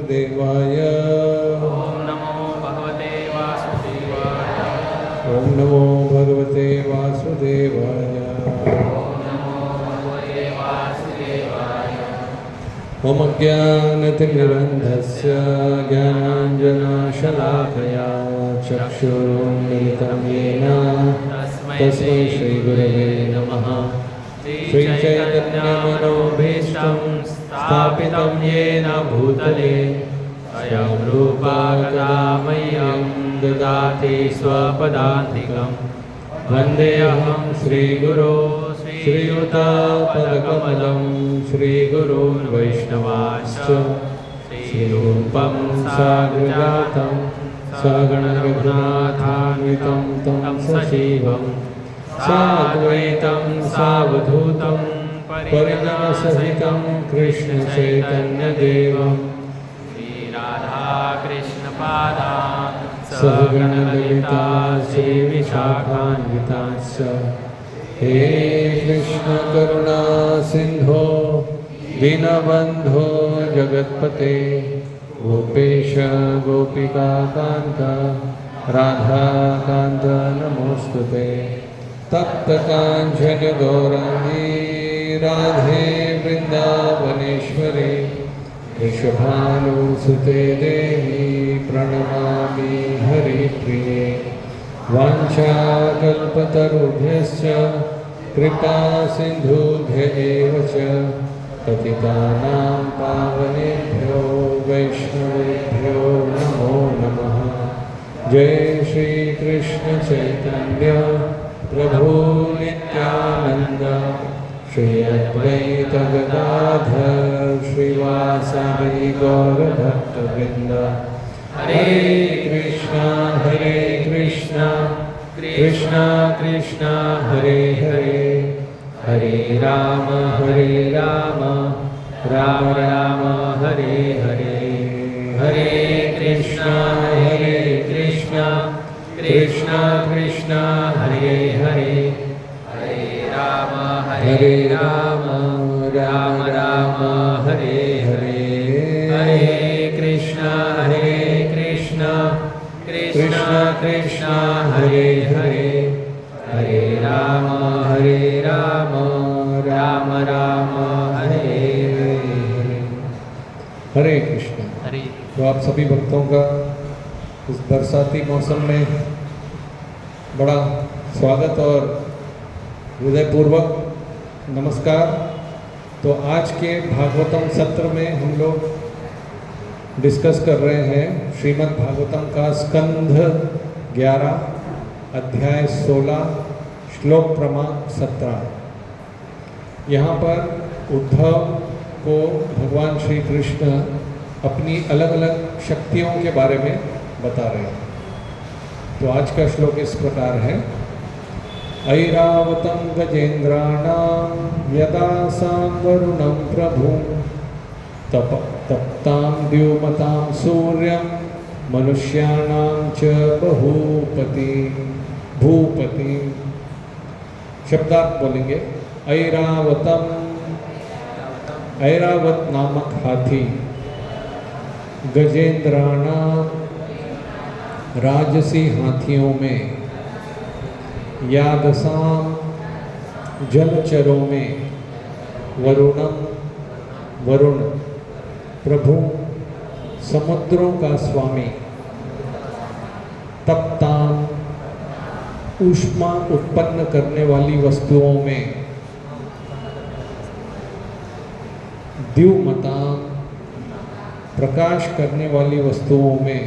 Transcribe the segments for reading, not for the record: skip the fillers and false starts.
वासुदेवाय। ओम नमो भगवते वासुदेवाय। ओम नमो भगवते वासुदेवाय। ओम नमो भगवते वासुदेवाय। ओम अज्ञानतिमिरन्धस्य ज्ञानाञ्जनशलाकया चक्षुरुन्मिलितं येन तस्मै श्रीगुरवे नमः। श्रीचैतन्यमनोभीष्टं स्थापितं येन भूतले स्वयं रूपा कदा मह्यं ददाति स्वपदान्तिकं। वन्देऽहं श्रीगुरो श्रीयुतापदकमलं श्रीगुरून् वैष्णवांश्च श्रीरूपं साग्रजातं सगणरघुनाथान्वितं तं सजीवं साद्वैतं सावधूतं परिजनसहितं कृष्णचैतन्यदेवं श्रीराधाकृष्णपादान् सहगणललिता श्रीविशाखान्विताश्च। हे कृष्ण करुणा सिंधो दीनबंधो जगत्पते गोपेश गोपिका कांत राधा कांत नमोस्तुते। तप्त कांचन गौरांगी राधे वृंदावनेश्वरी वृषभानुसुते देवी प्रणमामि हरिप्रिये। वाञ्छाकल्पतरुभ्यश्च कृपा सिन्धुभ्य एव च पतितानां पावनेभ्यो वैष्णवेभ्यो नमो नमः। जय श्री कृष्ण चैतन्य प्रभु नित्यानंद श्री अद्वैत गदाधर श्रीवासादि गौरभक्तवृंद। हरे कृष्णा कृष्णा कृष्णा हरे हरे हरे राम राम राम हरे हरे। हरे कृष्णा कृष्णा कृष्णा हरे हरे हरे राम राम राम हरे हरे। हरे कृष्णा कृष्णा कृष्णा हरे हरे हरे राम राम राम हरे हरे। हरे कृष्ण। हरे। तो आप सभी भक्तों का इस बरसाती मौसम में बड़ा स्वागत और हृदयपूर्वक नमस्कार। तो आज के भागवतम सत्र में हम लोग डिस्कस कर रहे हैं श्रीमद् भागवतम का स्कंध 11 अध्याय 16 श्लोक क्रमांक 17। यहाँ पर उद्धव को भगवान श्री कृष्ण अपनी अलग अलग शक्तियों के बारे में बता रहे हैं। तो आज का श्लोक इस प्रकार है। ऐरावतं गजेन्द्राणां यदा सांवरुणं प्रभुं तप्तां द्युमतां सूर्यं मनुष्याणां च भूपति। शब्दार्थ बोलेंगे। ऐरावत नामक हाथी गजेंद्राणां राजसी हाथियों में यादसाम जलचरों में वरुण प्रभु समुद्रों का स्वामी तप्ताम ऊष्मा उत्पन्न करने वाली वस्तुओं में द्युमताम प्रकाश करने वाली वस्तुओं में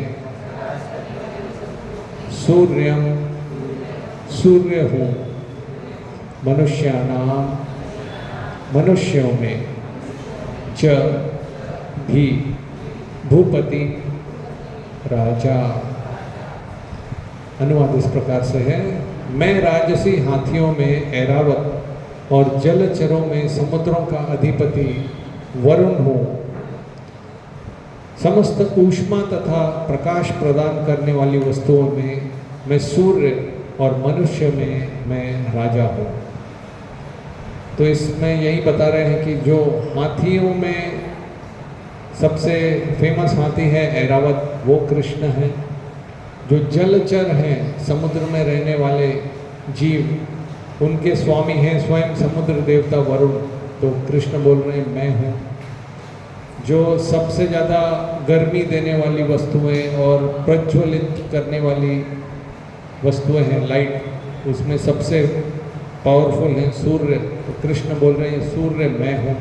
सूर्य हूँ मनुष्यों में च भी भूपति राजा। अनुवाद इस प्रकार से है। मैं राजसी हाथियों में ऐरावत और जलचरों में समुद्रों का अधिपति वरुण हूँ। समस्त ऊष्मा तथा प्रकाश प्रदान करने वाली वस्तुओं में मैं सूर्य और मनुष्य में मैं राजा हूँ। तो इसमें यही बता रहे हैं कि जो हाथियों में सबसे फेमस हाथी है ऐरावत, वो कृष्ण है। जो जलचर हैं, समुद्र में रहने वाले जीव, उनके स्वामी हैं स्वयं समुद्र देवता वरुण, तो कृष्ण बोल रहे हैं मैं हूँ। जो सबसे ज़्यादा गर्मी देने वाली वस्तुएं और प्रज्वलित करने वाली वस्तुएं हैं, लाइट, उसमें सबसे पावरफुल है सूर्य, तो कृष्ण बोल रहे हैं सूर्य मैं हूँ।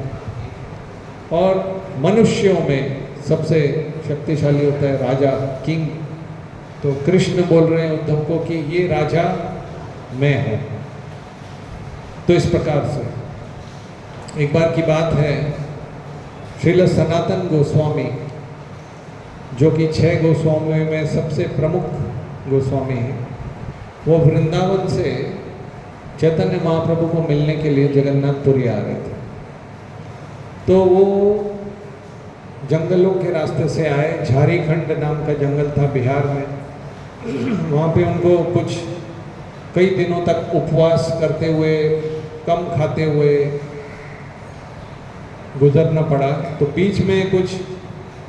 और मनुष्यों में सबसे शक्तिशाली होता है राजा, किंग, तो कृष्ण बोल रहे हैं उद्धव को कि ये राजा मैं हूँ। तो इस प्रकार से एक बार की बात है, श्रील सनातन गोस्वामी, जो कि 6 गोस्वामियों में सबसे प्रमुख गोस्वामी हैं, वो वृंदावन से चैतन्य महाप्रभु को मिलने के लिए जगन्नाथपुरी आ रहे थे। तो वो जंगलों के रास्ते से आए, झारीखंड नाम का जंगल था बिहार में। वहाँ पे उनको कुछ कई दिनों तक उपवास करते हुए, कम खाते हुए गुजरना पड़ा। तो बीच में कुछ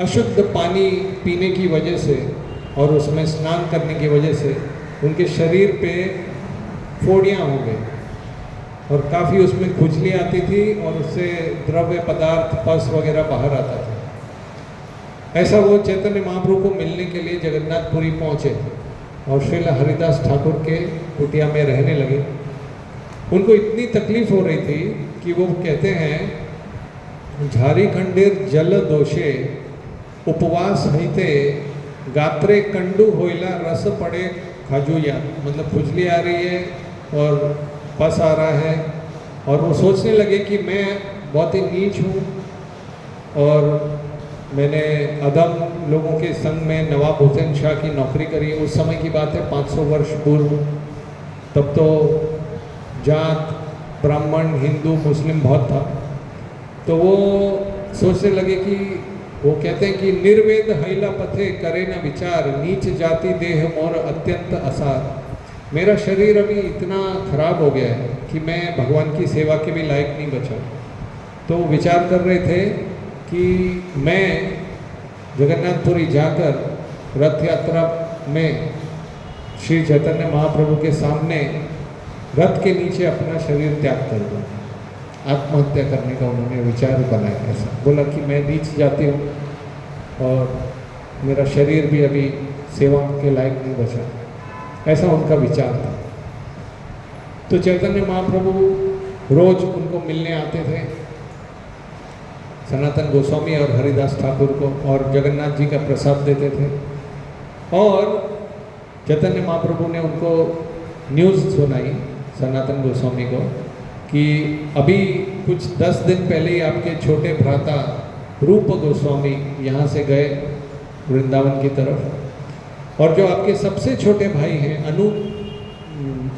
अशुद्ध पानी पीने की वजह से और उसमें स्नान करने की वजह से उनके शरीर पे फोड़ियाँ हो गई और काफ़ी उसमें खुजली आती थी और उससे द्रव्य पदार्थ, पस वगैरह बाहर आता था। ऐसा वो चैतन्य महाप्रभु को मिलने के लिए जगन्नाथपुरी पहुँचे और श्रील हरिदास ठाकुर के कुटिया में रहने लगे। उनको इतनी तकलीफ हो रही थी कि वो कहते हैं झारीखंडेर जल दोषे उपवास हईते गात्रे कंडू होइला रस पड़े खाजुया, मतलब खुजली आ रही है और पस आ रहा है। और वो सोचने लगे कि मैं बहुत ही नीच हूँ और मैंने अदम लोगों के संग में नवाब हुसैन शाह की नौकरी करी। उस समय की बात है 500 वर्ष पूर्व। तब तो जात, ब्राह्मण, हिंदू, मुस्लिम बहुत था। तो वो सोचने लगे कि वो कहते हैं कि निर्वेद हैला पथे करे न विचार, नीच जाति देह मोर अत्यंत असार। मेरा शरीर अभी इतना खराब हो गया है कि मैं भगवान की सेवा के भी लायक नहीं बचा। तो वो विचार कर रहे थे कि मैं जगन्नाथपुरी जाकर रथ यात्रा में श्री चैतन्य महाप्रभु के सामने रथ के नीचे अपना शरीर त्याग कर दूँ। आत्महत्या करने का उन्होंने विचार बनाया। ऐसा बोला कि मैं नीच जाती हूँ और मेरा शरीर भी अभी सेवा के लायक नहीं बचा। ऐसा उनका विचार था। तो चैतन्य महाप्रभु रोज उनको मिलने आते थे, सनातन गोस्वामी और हरिदास ठाकुर को, और जगन्नाथ जी का प्रसाद देते थे। और चैतन्य महाप्रभु ने उनको न्यूज़ सुनाई सनातन गोस्वामी को कि अभी कुछ 10 दिन पहले ही आपके छोटे भ्राता रूप गोस्वामी यहाँ से गए वृंदावन की तरफ, और जो आपके सबसे छोटे भाई हैं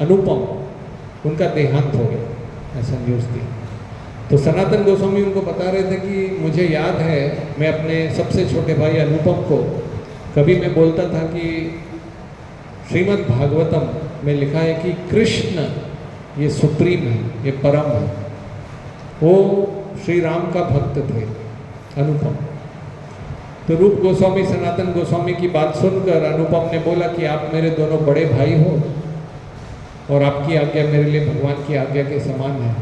अनुपम, उनका देहांत हो गया। ऐसा न्यूज़ थी। तो सनातन गोस्वामी उनको बता रहे थे कि मुझे याद है मैं अपने सबसे छोटे भाई अनुपम को कभी मैं बोलता था कि श्रीमद् भागवतम में लिखा है कि कृष्ण ये सुप्रीम है, ये परम है। वो श्री राम का भक्त थे अनुपम। तो रूप गोस्वामी सनातन गोस्वामी की बात सुनकर अनुपम ने बोला कि आप मेरे दोनों बड़े भाई हो और आपकी आज्ञा मेरे लिए भगवान की आज्ञा के समान है,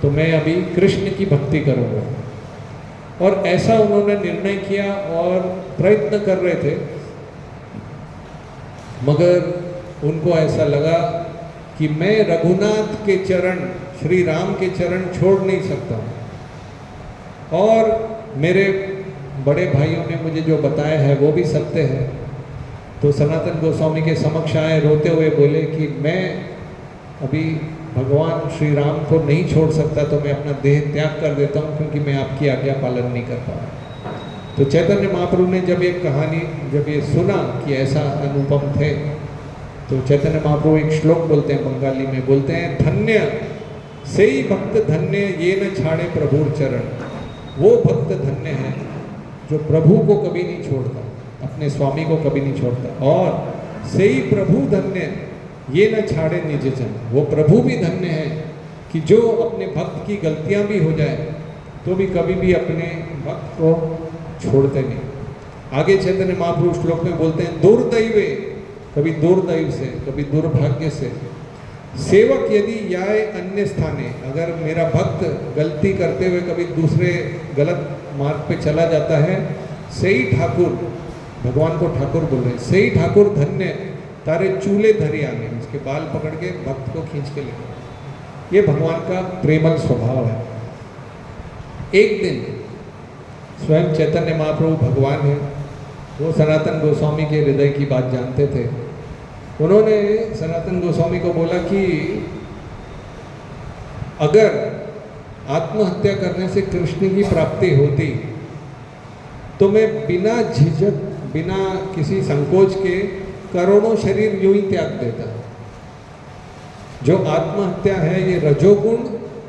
तो मैं अभी कृष्ण की भक्ति करूँगा। और ऐसा उन्होंने निर्णय किया और प्रयत्न कर रहे थे, मगर उनको ऐसा लगा कि मैं रघुनाथ के चरण, श्री राम के चरण छोड़ नहीं सकता हूँ, और मेरे बड़े भाइयों ने मुझे जो बताया है वो भी सत्य है। तो सनातन गोस्वामी के समक्ष आए, रोते हुए बोले कि मैं अभी भगवान श्री राम को नहीं छोड़ सकता, तो मैं अपना देह त्याग कर देता हूँ क्योंकि मैं आपकी आज्ञा पालन नहीं कर पा रहा। तो चैतन्य महाप्रभु ने जब एक कहानी, जब ये सुना कि ऐसा अनुपम थे, तो चैतन्य महाप्रभु एक श्लोक बोलते हैं बंगाली में, बोलते हैं धन्य से ही भक्त धन्य ये न छाड़े प्रभुर चरण। वो भक्त धन्य है जो प्रभु को कभी नहीं छोड़ता, अपने स्वामी को कभी नहीं छोड़ता। और से ही प्रभु धन्य ये न छाड़े निज जन। वो प्रभु भी धन्य है कि जो अपने भक्त की गलतियां भी हो जाए तो भी कभी भी अपने भक्त को छोड़ते नहीं। आगे चैतन्य महाप्रभु श्लोक में बोलते हैं दुर्दैवे, कभी दुर्दैव से, कभी दुर्भाग्य से, सेवक यदि याय अन्य स्थाने, अगर मेरा भक्त गलती करते हुए कभी दूसरे गलत मार्ग पे चला जाता है, सही ठाकुर, भगवान को ठाकुर बोल रहे हैं, सही ठाकुर धन्य तारे चूले धरी आने, उसके बाल पकड़ के भक्त को खींच के ले। ये भगवान का प्रेमल स्वभाव है। एक दिन स्वयं चैतन्य महाप्रभु भगवान है, वो सनातन गोस्वामी के हृदय की बात जानते थे। उन्होंने सनातन गोस्वामी को बोला कि अगर आत्महत्या करने से कृष्ण की प्राप्ति होती तो मैं बिना झिझक, बिना किसी संकोच के करोड़ों शरीर यूं ही त्याग देता। जो आत्महत्या है ये रजोगुण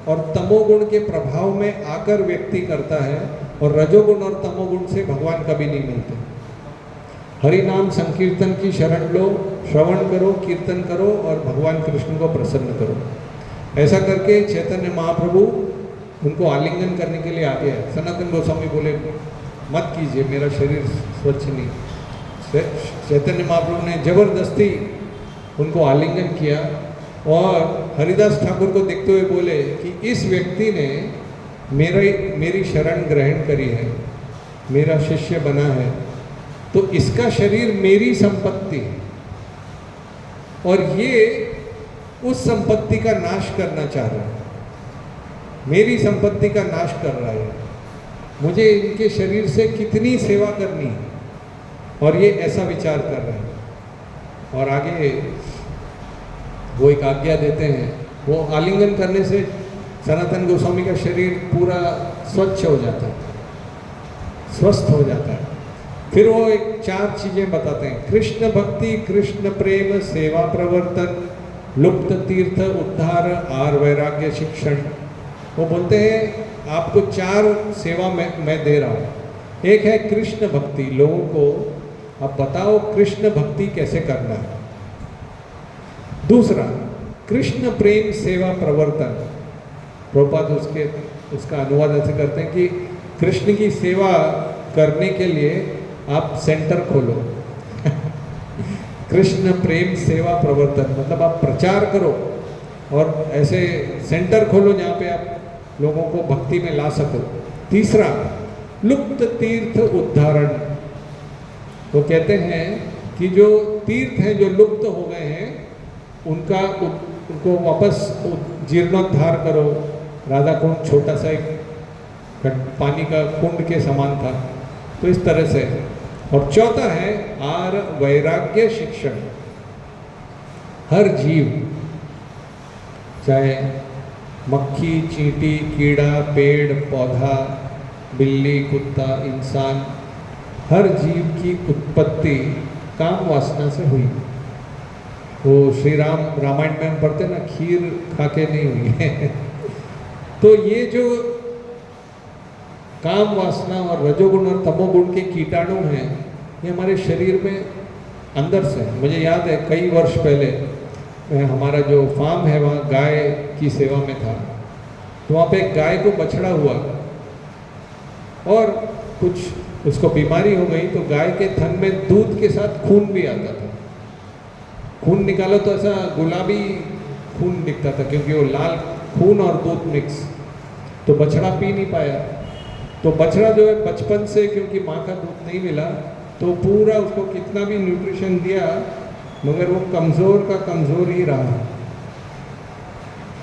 और तमोगुण के प्रभाव में आकर व्यक्ति करता है, और रजोगुण और तमोगुण से भगवान कभी नहीं मिलते। हरि नाम संकीर्तन की शरण लो, श्रवण करो, कीर्तन करो और भगवान कृष्ण को प्रसन्न करो। ऐसा करके चैतन्य महाप्रभु उनको आलिंगन करने के लिए आ गया। सनातन गोस्वामी बोले मत कीजिए, मेरा शरीर स्वच्छ नहीं। चैतन्य महाप्रभु ने जबरदस्ती उनको आलिंगन किया और हरिदास ठाकुर को देखते हुए बोले कि इस व्यक्ति ने मेरी शरण ग्रहण करी है, मेरा शिष्य बना है, तो इसका शरीर मेरी संपत्ति है और ये उस संपत्ति का नाश करना चाह रहा है, मेरी संपत्ति का नाश कर रहा है। मुझे इनके शरीर से कितनी सेवा करनी है, और ये ऐसा विचार कर रहे हैं। और आगे वो एक आज्ञा देते हैं। वो आलिंगन करने से सनातन गोस्वामी का शरीर पूरा स्वच्छ हो जाता है, स्वस्थ हो जाता है। फिर वो एक 4 चीजें बताते हैं। कृष्ण भक्ति, कृष्ण प्रेम, सेवा प्रवर्तन, लुप्त तीर्थ उद्धार और वैराग्य शिक्षण। वो बोलते हैं आपको 4 सेवा मैं दे रहा हूँ। एक है कृष्ण भक्ति, लोगों को अब बताओ कृष्ण भक्ति कैसे करना है। दूसरा कृष्ण प्रेम सेवा प्रवर्तन, प्रभुपाद उसका अनुवाद ऐसे करते हैं कि कृष्ण की सेवा करने के लिए आप सेंटर खोलो। कृष्ण प्रेम सेवा प्रवर्तन मतलब आप प्रचार करो और ऐसे सेंटर खोलो जहाँ पे आप लोगों को भक्ति में ला सको। तीसरा लुप्त तीर्थ उद्धारण, वो कहते हैं कि जो तीर्थ हैं जो लुप्त हो गए हैं उनको वापस जीर्णोद्धार करो। राधा कुंड छोटा सा एक पानी का कुंड के समान था, तो इस तरह से। और चौथा है आर वैराग्य शिक्षण। हर जीव, चाहे मक्खी, चींटी, कीड़ा, पेड़ पौधा, बिल्ली, कुत्ता, इंसान, हर जीव की उत्पत्ति काम वासना से हुई। वो श्री रामायण में हम पढ़ते ना, खीर खा के नहीं हुई है। तो ये जो काम वासना और रजोगुण और तमोगुण के कीटाणु हैं, ये हमारे शरीर में अंदर से है। मुझे याद है कई वर्ष पहले हमारा जो फार्म है वहाँ गाय की सेवा में था, तो वहाँ पे एक गाय को बछड़ा हुआ और कुछ उसको बीमारी हो गई, तो गाय के थन में दूध के साथ खून भी आता था। खून निकालो तो ऐसा गुलाबी खून दिखता था, क्योंकि वो लाल खून और दूध मिक्स। तो बछड़ा पी नहीं पाया। तो बछड़ा जो है बचपन से, क्योंकि माँ का दूध नहीं मिला, तो पूरा उसको कितना भी न्यूट्रिशन दिया मगर वो कमज़ोर का कमज़ोर ही रहा,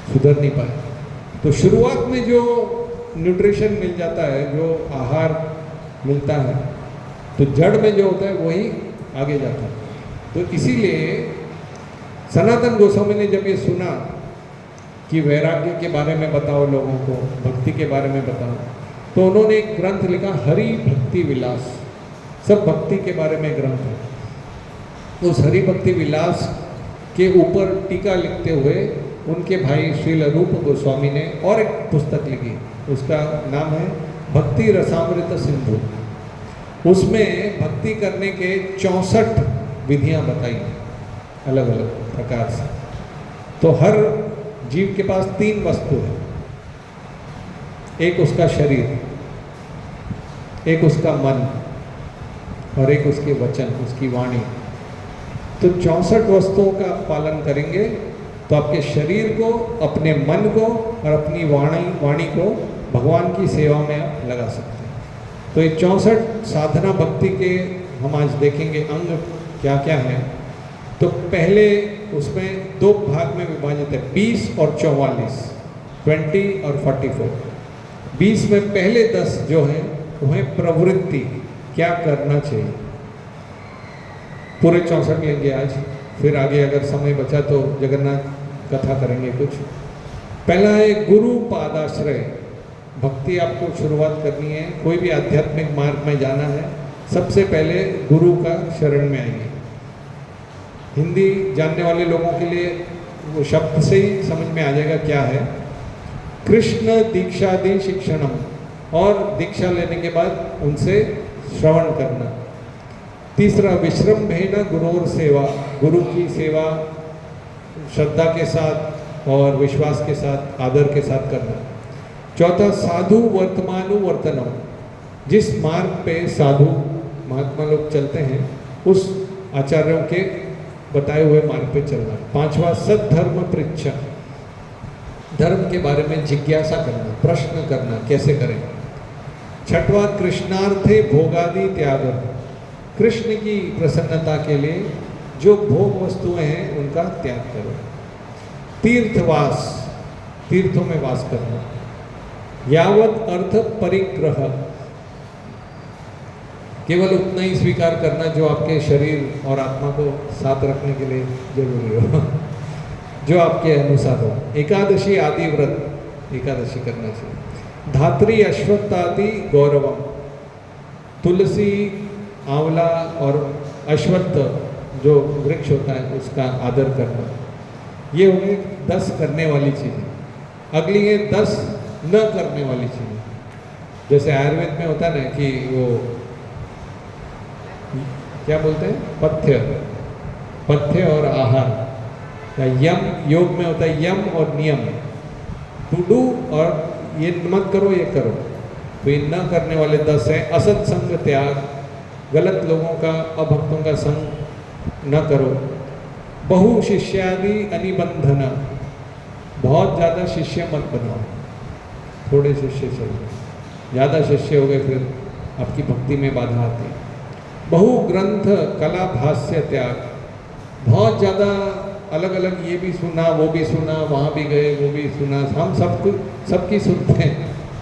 सुधर नहीं पाया। तो शुरुआत में जो न्यूट्रिशन मिल जाता है, जो आहार मिलता है, तो जड़ में जो होता है वही आगे जाता है। तो इसीलिए सनातन गोस्वामी ने जब ये सुना कि वैराग्य के बारे में बताओ लोगों को, भक्ति के बारे में बताओ, तो उन्होंने एक ग्रंथ लिखा हरि भक्ति विलास। सब भक्ति के बारे में ग्रंथ है। उस हरि भक्ति विलास के ऊपर टीका लिखते हुए उनके भाई श्रील रूप गोस्वामी ने और एक पुस्तक लिखी, उसका नाम है भक्ति रसामृत सिंधु। उसमें भक्ति करने के 64 विधियां बताई अलग अलग प्रकार से। तो हर जीव के पास 3 वस्तु है। एक उसका शरीर, एक उसका मन और एक उसके वचन, उसकी वाणी। तो 64 वस्तुओं का आप पालन करेंगे तो आपके शरीर को, अपने मन को और अपनी वाणी को भगवान की सेवा में आप लगा सकते हैं। तो ये 64 साधना भक्ति के हम आज देखेंगे अंग क्या क्या हैं। तो पहले उसमें दो भाग में विभाजित है, 20 और 44, 20 और 44। 20 में पहले 10 जो हैं वो है प्रवृत्ति, क्या करना चाहिए। पूरे 64 लेंगे आज, फिर आगे अगर समय बचा तो जगन्नाथ कथा करेंगे कुछ। पहला है गुरु पादाश्रय। भक्ति आपको शुरुआत करनी है, कोई भी आध्यात्मिक मार्ग में जाना है, सबसे पहले गुरु का शरण में आइए। हिंदी जानने वाले लोगों के लिए वो शब्द से ही समझ में आ जाएगा क्या है। कृष्ण दीक्षादि शिक्षणम, और दीक्षा लेने के बाद उनसे श्रवण करना। तीसरा विश्रम्भेन गुरोर सेवा, गुरु की सेवा श्रद्धा के साथ और विश्वास के साथ, आदर के साथ करना। चौथा साधु वर्तमानुवर्तनम, जिस मार्ग पे साधु महात्मा लोग चलते हैं उस आचार्यों के बताए हुए मार्ग पे चलना। पांचवा सद्धर्म पृच्छ, धर्म के बारे में जिज्ञासा करना, प्रश्न करना, कैसे करें। छठवा कृष्णार्थे भोगादि त्याग, कृष्ण की प्रसन्नता के लिए जो भोग वस्तुएं हैं उनका त्याग करो। तीर्थवास, तीर्थों में वास करना। यावत अर्थ परिग्रह, केवल उतना ही स्वीकार करना जो आपके शरीर और आत्मा को साथ रखने के लिए जरूरी हो, जो आपके अनुसार हो। एकादशी आदि व्रत, एकादशी करना चाहिए। धात्री अश्वत्थादि गौरवम, तुलसी, आंवला और अश्वत्थ जो वृक्ष होता है उसका आदर करना। ये हो गए 10 करने वाली चीज़ें। अगली है 10 न करने वाली चीज़ें। जैसे आयुर्वेद में होता है ना कि वो क्या बोलते हैं, पथ्य, पथ्य और आहार, या यम, योग में होता है यम और नियम, टू डू, और ये मत करो ये करो। तो ये न करने वाले 10 हैं। असत्संग त्याग, गलत लोगों का, अभक्तों का संग न करो। बहु शिष्यादि अनिबंधन, बहुत ज़्यादा शिष्य मत बनाओ, थोड़े शिष्य चाहिए। ज़्यादा शिष्य हो गए फिर आपकी भक्ति में बाधा आती है। बहु ग्रंथ कला भाष्य त्याग, बहुत ज़्यादा अलग अलग ये भी सुना वो भी सुना, वहाँ भी गए वो भी सुना, हम सबकी सुनते हैं,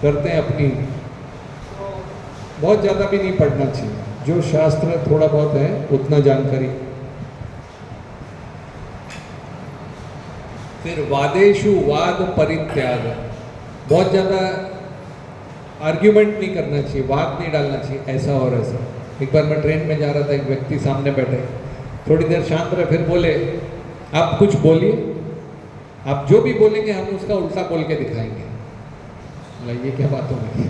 करते हैं अपनी। बहुत ज़्यादा भी नहीं पढ़ना चाहिए, जो शास्त्र थोड़ा बहुत है उतना जानकारी। फिर वादेशु वाद परित्याग, बहुत ज़्यादा आर्ग्यूमेंट नहीं करना चाहिए, वाद नहीं डालना चाहिए, ऐसा और ऐसा। एक बार मैं ट्रेन में जा रहा था, एक व्यक्ति सामने बैठे, थोड़ी देर शांत रहे, फिर बोले आप कुछ बोलिए, आप जो भी बोलेंगे हम उसका उल्टा बोल के दिखाएंगे। मतलब ये क्या बात हो गई,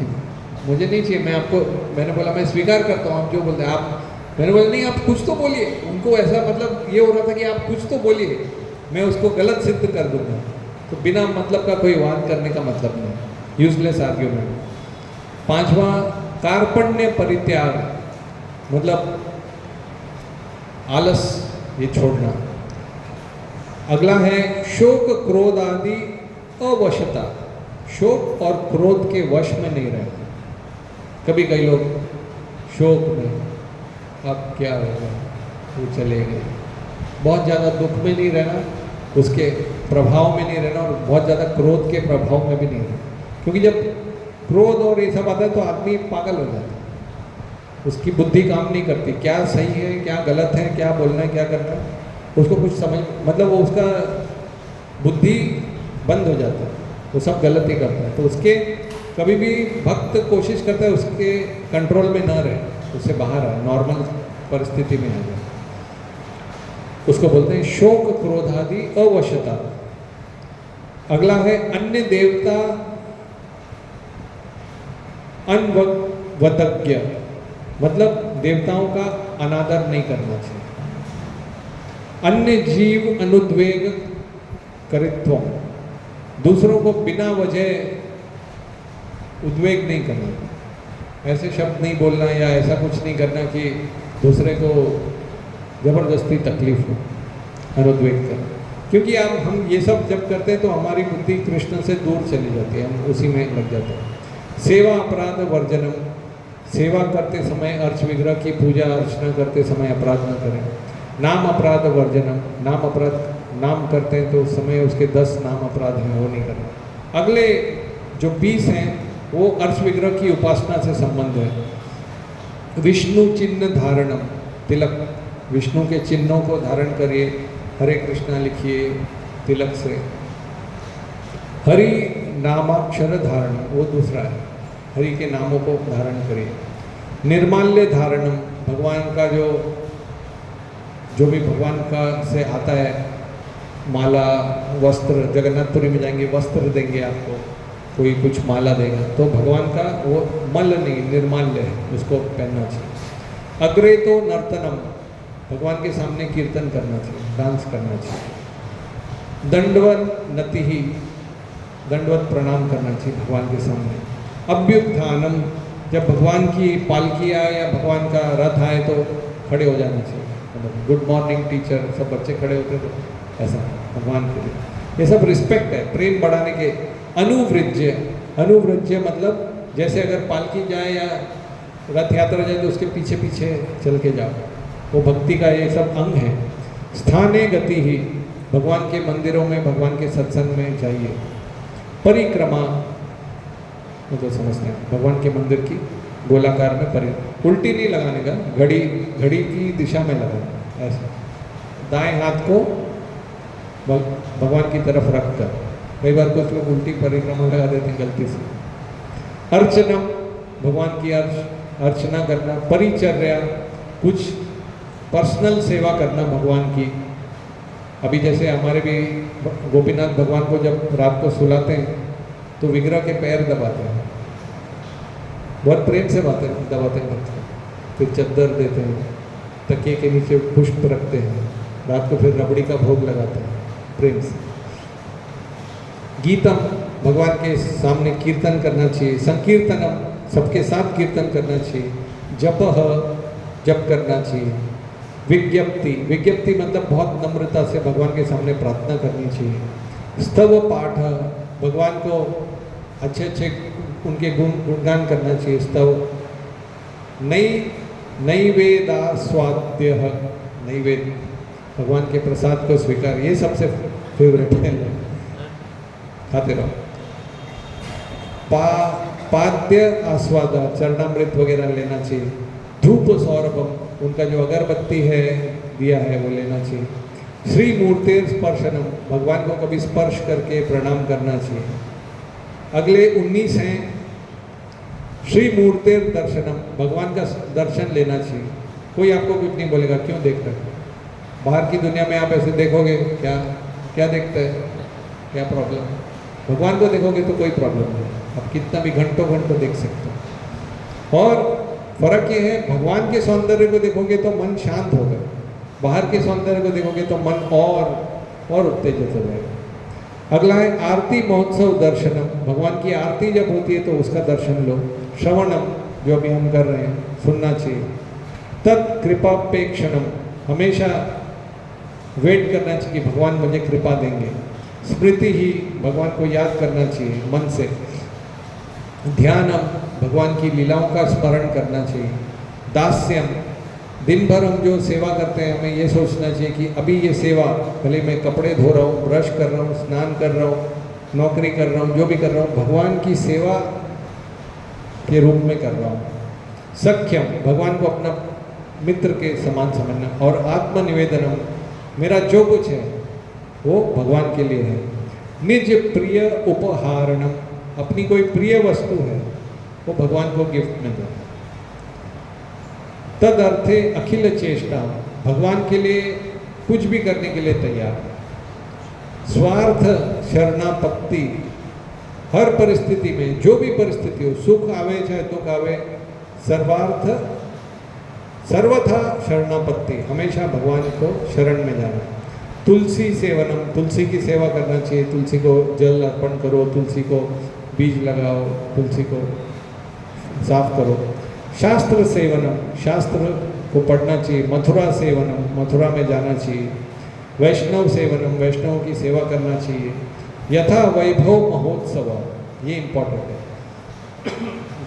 मुझे नहीं चाहिए, मैं आपको, मैंने बोला मैं स्वीकार करता हूँ आप जो बोलते हैं आप, मैंने बोला नहीं आप कुछ तो बोलिए। उनको ऐसा मतलब ये हो रहा था कि आप कुछ तो बोलिए, मैं उसको गलत सिद्ध कर दूंगा। तो बिना मतलब का कोई वाद करने का मतलब नहीं, यूजलेस आर्ग्यूमेंट। पांचवा कार्पण्य परित्याग, मतलब आलस ये छोड़ना। अगला है शोक क्रोध आदि अवशता, शोक और क्रोध के वश में नहीं रहना। कभी कई लोग शोक में, अब क्या होगा, वो चले गए, बहुत ज़्यादा दुख में नहीं रहना, उसके प्रभाव में नहीं रहना, और बहुत ज़्यादा क्रोध के प्रभाव में भी नहीं रहना। क्योंकि जब क्रोध और ये सब आता है तो आदमी पागल हो जाता है, उसकी बुद्धि काम नहीं करती, क्या सही है क्या गलत है, क्या बोलना है क्या करना है, उसको कुछ समझ, मतलब वो उसका बुद्धि बंद हो जाता है, वो सब गलत ही करता है। तो उसके कभी भी भक्त कोशिश करता है उसके कंट्रोल में ना रहे, उससे बाहर आए, नॉर्मल परिस्थिति में आ जाए। उसको बोलते हैं शोक क्रोधादि अवशता। अगला है अन्य देवता अनवतज्ञ, मतलब देवताओं का अनादर नहीं करना चाहिए। अन्य जीव अनुद्वेग करित्व, दूसरों को बिना वजह उद्वेग नहीं करना। ऐसे शब्द नहीं बोलना या ऐसा कुछ नहीं करना कि दूसरे को ज़बरदस्ती तकलीफ हो, अनुद्वेग कर। क्योंकि हम ये सब जब करते हैं तो हमारी बुद्धि कृष्ण से दूर चली जाती है, हम उसी में लग जाते हैं। सेवा अपराध वर्जनम, सेवा करते समय अर्च विग्रह की पूजा अर्चना करते समय अपराध न करें। नाम अपराध वर्जनम, नाम करते हैं तो उस समय उसके 10 नाम अपराध हैं, वो नहीं करना। अगले जो 20 हैं वो अर्च विग्रह की उपासना से संबंध है। विष्णु चिन्ह धारणम, तिलक, विष्णु के चिन्हों को धारण करिए, हरे कृष्णा लिखिए तिलक से। हरि नामाक्षर धारण, वो दूसरा है, हरि के नामों को धारण करिए। निर्माल्य धारणम, भगवान का जो भी भगवान का से आता है, माला वस्त्र, जगन्नाथपुरी में जाएंगे वस्त्र देंगे आपको, कोई कुछ माला देगा तो भगवान का वो मल नहीं, निर्माल्य है, उसको पहनना चाहिए। अग्रे तो नर्तनम, भगवान के सामने कीर्तन करना चाहिए, डांस करना चाहिए। दंडवत नति ही, दंडवत प्रणाम करना चाहिए भगवान के सामने। अभ्युत्थानम, जब भगवान की पालकी आए या भगवान का रथ आए तो खड़े हो जाना चाहिए, मतलब गुड मॉर्निंग टीचर, सब बच्चे खड़े होते तो ऐसा भगवान के लिए, ये सब रिस्पेक्ट है, प्रेम बढ़ाने के। अनुवृज्य, अनुवृज्य मतलब जैसे अगर पालकी जाए या रथ यात्रा जाए तो उसके पीछे पीछे चल के जाओ, वो भक्ति का ये सब अंग है। स्थाने गति ही, भगवान के मंदिरों में, भगवान के सत्संग में जाइए। परिक्रमा, तो समझते हैं भगवान के मंदिर की गोलाकार में उल्टी नहीं लगाने का, घड़ी की दिशा में लगाना, ऐसा दाएं हाथ को भगवान की तरफ रख कर। कई बार कुछ लोग उल्टी परिक्रमा लगा देते हैं गलती से। अर्चनम, भगवान की अर्चना करना। परिचर्या, कुछ पर्सनल सेवा करना भगवान की। अभी जैसे हमारे भी गोपीनाथ भगवान को जब रात को सुलाते हैं तो विग्रह के पैर दबाते हैं, बहुत प्रेम से दबाते हैं, फिर चद्दर देते हैं, तकिए के नीचे पुष्प रखते हैं, रात को फिर रबड़ी का भोग लगाते हैं प्रेम से। गीतम, भगवान के सामने कीर्तन करना चाहिए। संकीर्तनम, सबके साथ कीर्तन करना चाहिए। जपह, जप करना चाहिए। विज्ञप्ति, विज्ञप्ति मतलब बहुत नम्रता से भगवान के सामने प्रार्थना करनी चाहिए। स्तव पाठ, भगवान को अच्छे अच्छे उनके गुणगान करना चाहिए। स्तव। नैवेद्यास्वाद्य, नैवेद्य, भगवान के प्रसाद को स्वीकार, ये सबसे फेवरेट है, खाते रहो। पाद्य आस्वाद, चरणामृत वगैरह लेना चाहिए। धूप सौरभम, उनका जो अगरबत्ती है, दिया है, वो लेना चाहिए। श्री मूर्तिर स्पर्शनम, भगवान को कभी स्पर्श करके प्रणाम करना चाहिए। अगले 19 हैं। श्री मूर्तिर दर्शनम, भगवान का दर्शन लेना चाहिए। कोई आपको कुछ नहीं बोलेगा, क्यों देख रहे हो? बाहर की दुनिया में आप ऐसे देखोगे, क्या देखते हैं, क्या प्रॉब्लम? भगवान को देखोगे तो कोई प्रॉब्लम नहीं, आप कितना भी घंटों घंटों देख सकते हो। और फर्क ये है, भगवान के सौंदर्य को देखोगे तो मन शांत होगा, बाहर के सौंदर्य को देखोगे तो मन और उत्तेजित हो जाएगा। अगला है आरती महोत्सव दर्शनम, भगवान की आरती जब होती है तो उसका दर्शन लो। श्रवणम, जो अभी हम कर रहे हैं, सुनना चाहिए। तत्कृपापेक्षणम, हमेशा वेट करना चाहिए कि भगवान मुझे कृपा देंगे। स्मृति ही, भगवान को याद करना चाहिए मन से। ध्यानम, भगवान की लीलाओं का स्मरण करना चाहिए। दास्यम, दिन भर हम जो सेवा करते हैं हमें ये सोचना चाहिए कि अभी ये सेवा, भले मैं कपड़े धो रहा हूँ, ब्रश कर रहा हूँ, स्नान कर रहा हूँ, नौकरी कर रहा हूँ, जो भी कर रहा हूँ, भगवान की सेवा के रूप में कर रहा हूँ। सख्यम, भगवान को अपना मित्र के समान समझना। और आत्मनिवेदनम, मेरा जो कुछ है वो भगवान के लिए है। निज प्रिय उपहारणम, अपनी कोई प्रिय वस्तु है वो भगवान को गिफ्ट में दो। तद अर्थे अखिल चेष्टा, भगवान के लिए कुछ भी करने के लिए तैयार। स्वार्थ शरणापत्ति, हर परिस्थिति में, जो भी परिस्थिति हो, सुख आवे चाहे दुख आवे, सर्वथा शरणापत्ति, हमेशा भगवान को शरण में जाना। तुलसी सेवनम, तुलसी की सेवा करना चाहिए, तुलसी को जल अर्पण करो, तुलसी को बीज लगाओ, तुलसी को साफ करो। शास्त्र सेवनम, शास्त्र को पढ़ना चाहिए। मथुरा सेवनम, मथुरा में जाना चाहिए। वैष्णव सेवनम, वैष्णव की सेवा करना चाहिए। यथा वैभव महोत्सव, ये इम्पोर्टेंट है।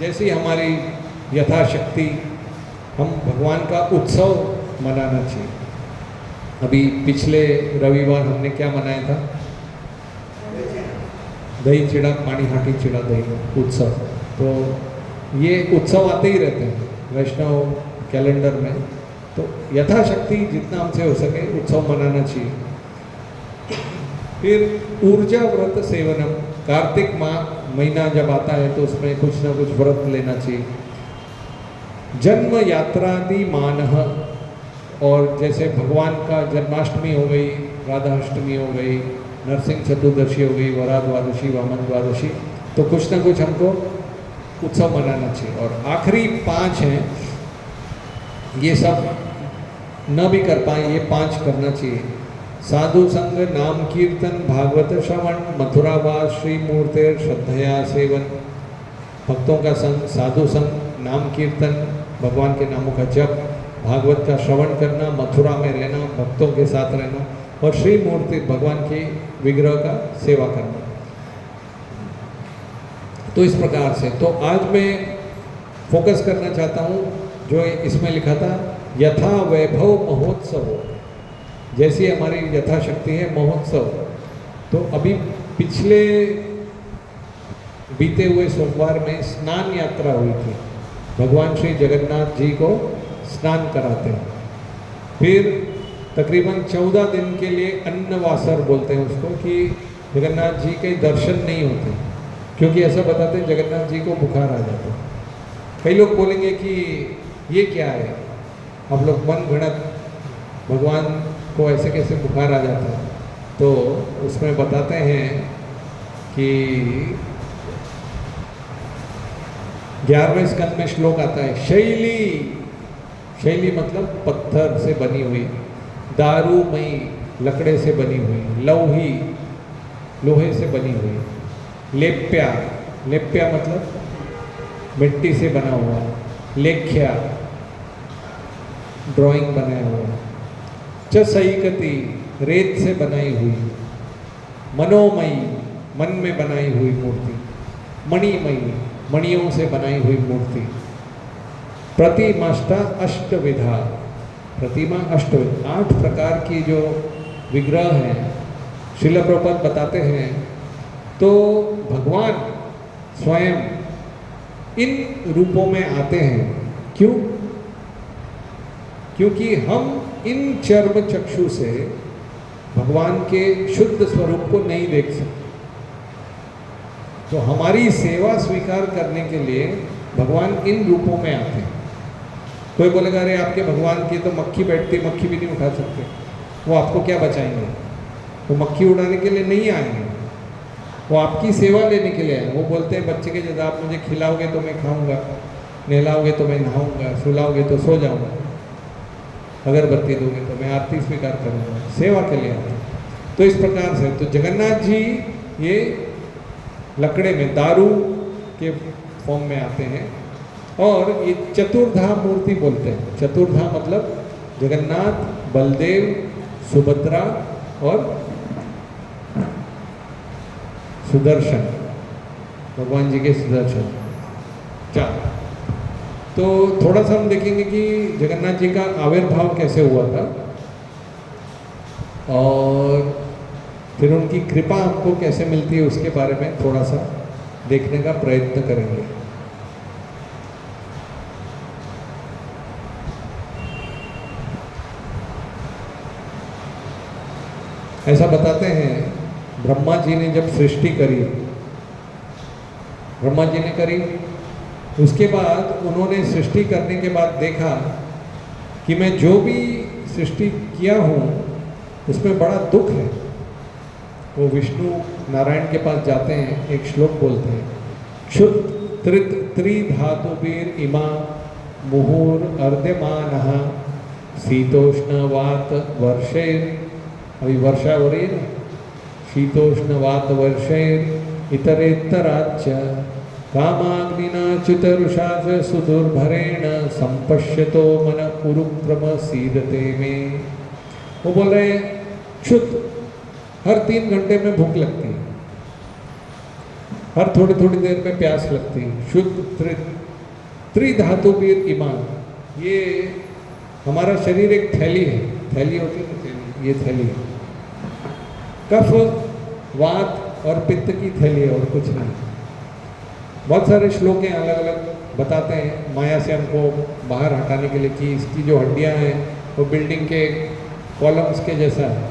जैसी हमारी यथाशक्ति हम भगवान का उत्सव मनाना चाहिए। अभी पिछले रविवार हमने क्या मनाया था? दही चिड़ा, पानी हाटी चिड़ा दही उत्सव। तो ये उत्सव आते ही रहते हैं वैष्णव कैलेंडर में। तो यथाशक्ति जितना हमसे हो सके उत्सव मनाना चाहिए। फिर ऊर्जा व्रत सेवनम, कार्तिक महीना जब आता है तो उसमें कुछ ना कुछ व्रत लेना चाहिए। जन्म यात्रादि मानह, और जैसे भगवान का जन्माष्टमी हो गई, राधाष्टमी हो गई, नरसिंह चतुर्दशी हो गई, वरा द्वादशी, वामन द्वादशी, तो कुछ ना कुछ हमको उत्सव मनाना चाहिए। और आखिरी 5 हैं, ये सब न भी कर पाए, ये 5 करना चाहिए। साधु संग, नाम कीर्तन, भागवत श्रवण, मथुरावास, श्री मूर्ति, श्रद्धया सेवन। भक्तों का संग, साधु संग, नाम कीर्तन, भगवान के नामों का जप, भागवत का श्रवण करना, मथुरा में रहना, भक्तों के साथ रहना, और श्री मूर्ति भगवान के विग्रह का सेवा करना। तो इस प्रकार से तो आज मैं फोकस करना चाहता हूँ जो इसमें लिखा था, यथा वैभव महोत्सव, जैसी हमारी यथाशक्ति है महोत्सव। तो अभी पिछले बीते हुए सोमवार में स्नान यात्रा हुई थी। भगवान श्री जगन्नाथ जी को स्नान कराते हैं। फिर तकरीबन 14 दिन के लिए अन्नवासर बोलते हैं उसको, कि जगन्नाथ जी के दर्शन नहीं होते, क्योंकि ऐसा बताते हैं जगन्नाथ जी को बुखार आ जाता है। कई लोग बोलेंगे कि ये क्या है, आप लोग मन गणत भगवान को ऐसे कैसे बुखार आ जाता है। तो उसमें बताते हैं कि 11वें स्कंद में श्लोक आता है, शैली, शैली मतलब पत्थर से बनी हुई, दारूमयी लकड़े से बनी हुई, लौही लोहे से बनी हुई, लेप्या, लेप्या मतलब मिट्टी से बना हुआ, लेख्या ड्राइंग बनाया हुआ, चसैकती रेत से बनाई हुई, मनोमयी मन में बनाई हुई मूर्ति, मणिमयी मणियों से बनाई हुई मूर्ति, प्रतिमाष्टा अष्टविधा, प्रतिमा अष्टविध, 8 प्रकार की जो विग्रह हैं श्रील प्रभुपाद बताते हैं। तो भगवान स्वयं इन रूपों में आते हैं। क्यों? क्योंकि हम इन चर्म चक्षु से भगवान के शुद्ध स्वरूप को नहीं देख सकते। तो हमारी सेवा स्वीकार करने के लिए भगवान इन रूपों में आते हैं। कोई बोलेगा अरे आपके भगवान की तो मक्खी बैठती, मक्खी भी नहीं उठा सकते, वो आपको क्या बचाएंगे? वो मक्खी उड़ाने के लिए नहीं आएंगे, वो आपकी सेवा लेने के लिए आए। वो बोलते हैं बच्चे के जैसे, आप मुझे खिलाओगे तो मैं खाऊंगा, नहलाओगे तो मैं नहाऊंगा, सुलाओगे तो सो जाऊंगा, अगरबत्ती दोगे तो मैं आरती स्वीकार करूंगा, सेवा के लिए आते हैं। तो इस प्रकार से तो जगन्नाथ जी ये लकड़े में दारू के फॉर्म में आते हैं। और ये चतुर्धा मूर्ति बोलते हैं। चतुर्धा मतलब जगन्नाथ, बलदेव, सुभद्रा और सुदर्शन, भगवान जी के सुदर्शन 4। तो थोड़ा सा हम देखेंगे कि जगन्नाथ जी का आविर्भाव कैसे हुआ था और फिर उनकी कृपा हमको कैसे मिलती है उसके बारे में थोड़ा सा देखने का प्रयत्न करेंगे। ऐसा बताते हैं ब्रह्मा जी ने जब सृष्टि करी, ब्रह्मा जी ने करी, उसके बाद उन्होंने सृष्टि करने के बाद देखा कि मैं जो भी सृष्टि किया हूँ उसमें बड़ा दुख है। वो विष्णु नारायण के पास जाते हैं, एक श्लोक बोलते हैं, क्षुत त्रिधातुबीर इमा मुहुर अर्ध्यमानः शीतोष्ण वात वर्षेर, अभी वर्षा हो रही है ना, शीतोष्ण वात वर्षेर इतरेतराच्च कामाग्निना चितरुषा च सुदुर्भरेण संपश्यतो मन उरुक्रमसीदते में। वो बोल रहे हैं क्षुत, हर 3 घंटे में भूख लगती है, हर थोड़ी थोड़ी देर में प्यास लगती है। शुद्ध त्रिधातु बीर ईमान, ये हमारा शरीर एक थैली है, थैली होती है ना थैली, ये थैली है, कफ वात और पित्त की थैली है और कुछ नहीं। बहुत सारे श्लोक हैं अलग अलग बताते हैं माया से हमको बाहर हटाने के लिए कि इसकी जो हड्डियां हैं वो बिल्डिंग के कॉलम्स के जैसा है,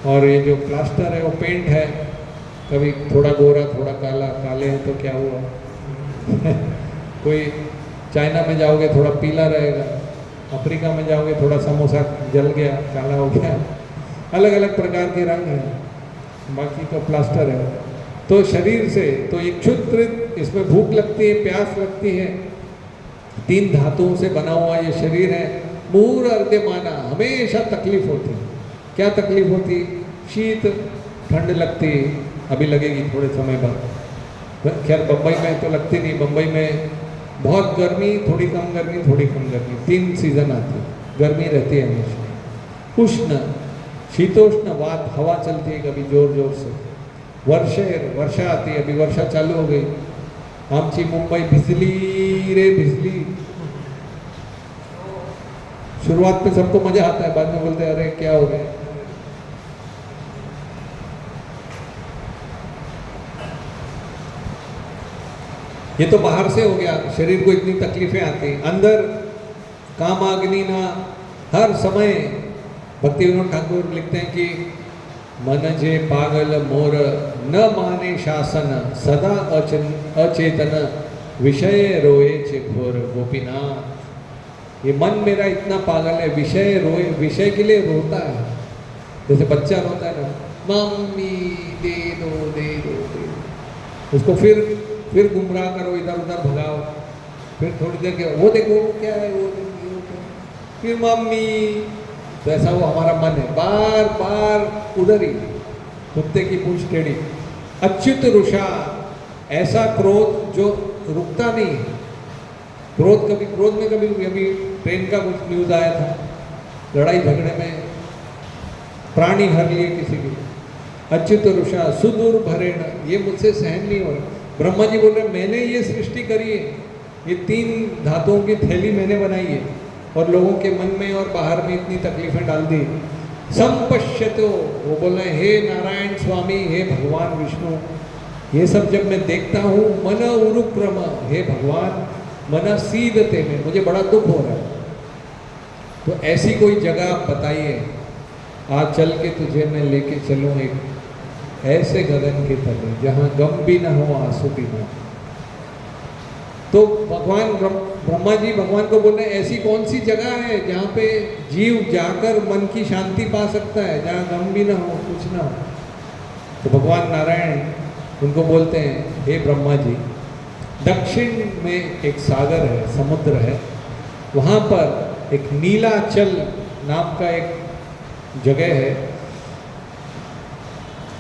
और ये जो प्लास्टर है वो पेंट है, कभी थोड़ा गोरा थोड़ा काला, काले हैं तो क्या हुआ कोई चाइना में जाओगे थोड़ा पीला रहेगा, अफ्रीका में जाओगे थोड़ा समोसा जल गया काला हो गया, अलग अलग प्रकार के रंग हैं, बाकी तो प्लास्टर है। तो शरीर से तो ये क्षुद्र, इसमें भूख लगती है, प्यास लगती है, 3 धातुओं से बना हुआ ये शरीर है। मूर अर्द्यमाना, हमेशा तकलीफ होती। क्या तकलीफ होती? शीत, ठंड लगती, अभी लगेगी थोड़े समय बाद। खैर बम्बई में तो लगती नहीं, बम्बई में बहुत गर्मी, थोड़ी कम गर्मी, थोड़ी कम गर्मी, 3 सीजन आती है, गर्मी रहती है हमेशा। उष्ण, शीतोष्ण वात, हवा चलती है कभी जोर जोर से। वर्षा आती है, अभी वर्षा चालू हो गई। आमची मुंबई बिजली रे बिजली। शुरुआत में सबको मजा आता है, बाद में बोलते हैं अरे क्या हो गया। ये तो बाहर से हो गया, शरीर को इतनी तकलीफें आती, अंदर कामाग्नि ना हर समय। भक्ति विनोद ठाकुर लिखते हैं कि मन जे पागल मोर न माने शासन, सदा अचेतन विषय रोए चे घोर गोपीनाथ। ये मन मेरा इतना पागल है, विषय रोए, विषय के लिए रोता है। जैसे बच्चा रोता है ना, मम्मी दे दो दे दो दे दो। उसको फिर गुमराह करो, इधर उधर भगाओ, फिर थोड़ी देर के वो देखो क्या है, वो देखो क्या है, फिर मम्मी। तो ऐसा वो हमारा मन है, बार बार उधर ही, कुत्ते की पूंछ टेढ़ी। अच्युत रुषा, ऐसा क्रोध जो रुकता नहीं है। क्रोध में कभी अभी ट्रेन का कुछ न्यूज़ आया था, लड़ाई झगड़े में प्राणी हर लिए किसी की। अच्युत रुषा सुदूर भरेण, ये मुझसे सहन नहीं हो रहा। ब्रह्मा जी बोल रहे मैंने ये सृष्टि करी है, ये 3 धातुओं की थैली मैंने बनाई है, और लोगों के मन में और बाहर में इतनी तकलीफें डाल दी। संपश्यतो, वो बोल रहे हे नारायण स्वामी, हे भगवान विष्णु, ये सब जब मैं देखता हूँ, मन उरुक्रम, हे भगवान, मन सीदते में, मुझे बड़ा दुख हो रहा है। तो ऐसी कोई जगह आप बताइए, आज चल के तुझे मैं लेके चलूँ एक ऐसे गगन के तले जहाँ गम भी ना हो, आंसू भी ना हो। तो भगवान ब्रह्मा जी भगवान को बोल रहे ऐसी कौन सी जगह है जहाँ पे जीव जाकर मन की शांति पा सकता है, जहाँ गम भी ना हो, कुछ ना हो। तो भगवान नारायण उनको बोलते हैं हे ब्रह्मा जी, दक्षिण में एक सागर है, समुद्र है, वहाँ पर एक नीलाचल नाम का एक जगह है,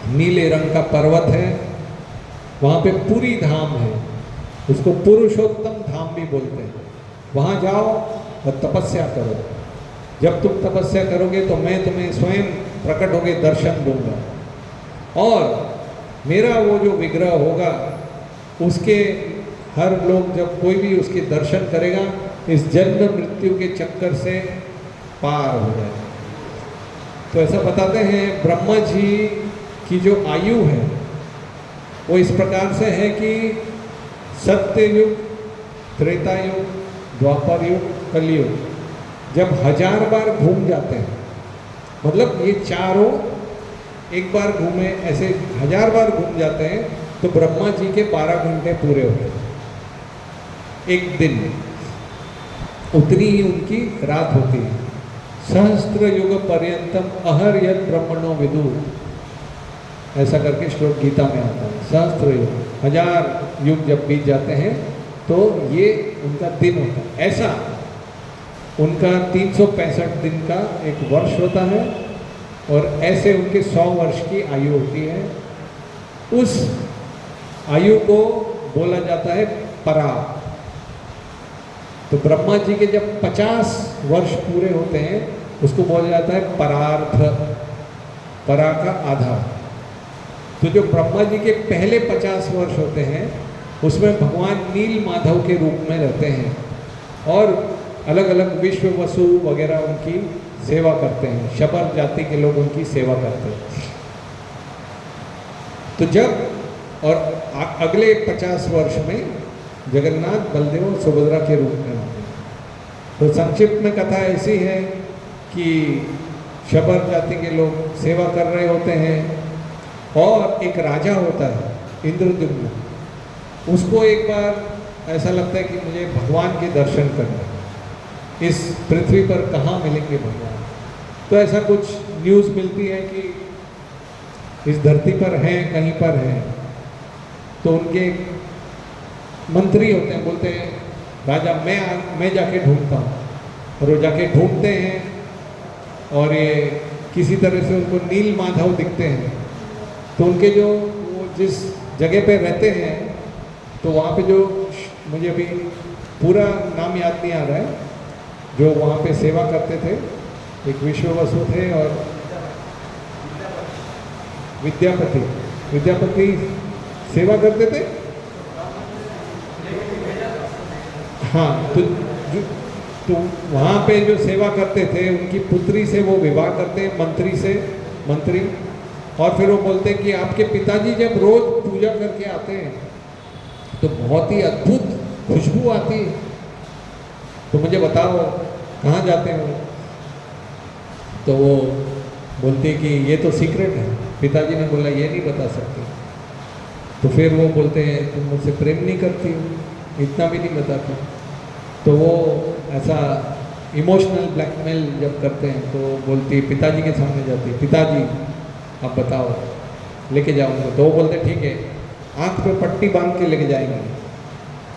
नीले रंग का पर्वत है, वहाँ पे पुरी धाम है, उसको पुरुषोत्तम धाम भी बोलते हैं। वहाँ जाओ और तपस्या करो। जब तुम तपस्या करोगे तो मैं तुम्हें स्वयं प्रकट होकर दर्शन दूंगा, और मेरा वो जो विग्रह होगा उसके हर लोग, जब कोई भी उसके दर्शन करेगा, इस जन्म मृत्यु के चक्कर से पार हो जाए। तो ऐसा बताते हैं ब्रह्मा जी की जो आयु है वो इस प्रकार से है कि सत्य युग, त्रेता युग, द्वापर युग, कलयुग, जब 1000 बार घूम जाते हैं, मतलब ये चारों एक बार घूमे, ऐसे 1000 बार घूम जाते हैं, तो ब्रह्मा जी के 12 घंटे पूरे होते हैं एक दिन में, उतनी ही उनकी रात होती है। सहस्त्र युग पर्यंतम अहर यद ब्रह्मणो विदु, ऐसा करके श्लोक गीता में आता है। सहस्त्र युग, 1000 युग जब बीत जाते हैं तो ये उनका दिन होता है। ऐसा उनका 365 दिन का एक वर्ष होता है, और ऐसे उनके 100 वर्ष की आयु होती है। उस आयु को बोला जाता है परा। तो ब्रह्मा जी के जब 50 वर्ष पूरे होते हैं उसको बोला जाता है परार्थ, परा का आधा। तो जो ब्रह्मा जी के पहले 50 वर्ष होते हैं उसमें भगवान नील माधव के रूप में रहते हैं और अलग अलग विश्व वसु वगैरह उनकी सेवा करते हैं, शबर जाति के लोग उनकी सेवा करते हैं। तो जब और अगले 50 वर्ष में जगन्नाथ, बलदेव और सुभद्रा के रूप में होते हैं। तो संक्षिप्त में कथा ऐसी है कि शबर जाति के लोग सेवा कर रहे होते हैं और एक राजा होता है इंद्रद्युम्न, उसको एक बार ऐसा लगता है कि मुझे भगवान के दर्शन करना है, इस पृथ्वी पर कहाँ मिलेंगे भगवान। तो ऐसा कुछ न्यूज़ मिलती है कि इस धरती पर हैं, कहीं पर हैं। तो उनके मंत्री होते हैं, बोलते हैं राजा मैं जाके ढूंढता हूँ। और वो जाके ढूंढते हैं और ये किसी तरह से उनको नील माधव दिखते हैं। तो उनके जो वो जिस जगह पे रहते हैं तो वहाँ पे जो मुझे अभी पूरा नाम याद नहीं आ रहा है, जो वहाँ पे सेवा करते थे, एक विश्व वसु थे और विद्यापति सेवा करते थे। हाँ, तो वहाँ पे जो सेवा करते थे उनकी पुत्री से वो विवाह करते हैं, मंत्री। और फिर वो बोलते हैं कि आपके पिताजी जब रोज पूजा करके आते हैं तो बहुत ही अद्भुत खुशबू आती है, तो मुझे बताओ कहाँ जाते हो। तो वो बोलते कि ये तो सीक्रेट है। पिताजी ने बोला ये नहीं बता सकते। तो फिर वो बोलते हैं तुम मुझसे प्रेम नहीं करती हो, इतना भी नहीं बताती। तो वो ऐसा इमोशनल ब्लैकमेल जब करते हैं तो बोलती पिताजी के सामने जाती, पिताजी आप बताओ, लेके जाऊँगा। तो वो बोलते ठीक है, आँख पे पट्टी बांध के लेके जाएंगे।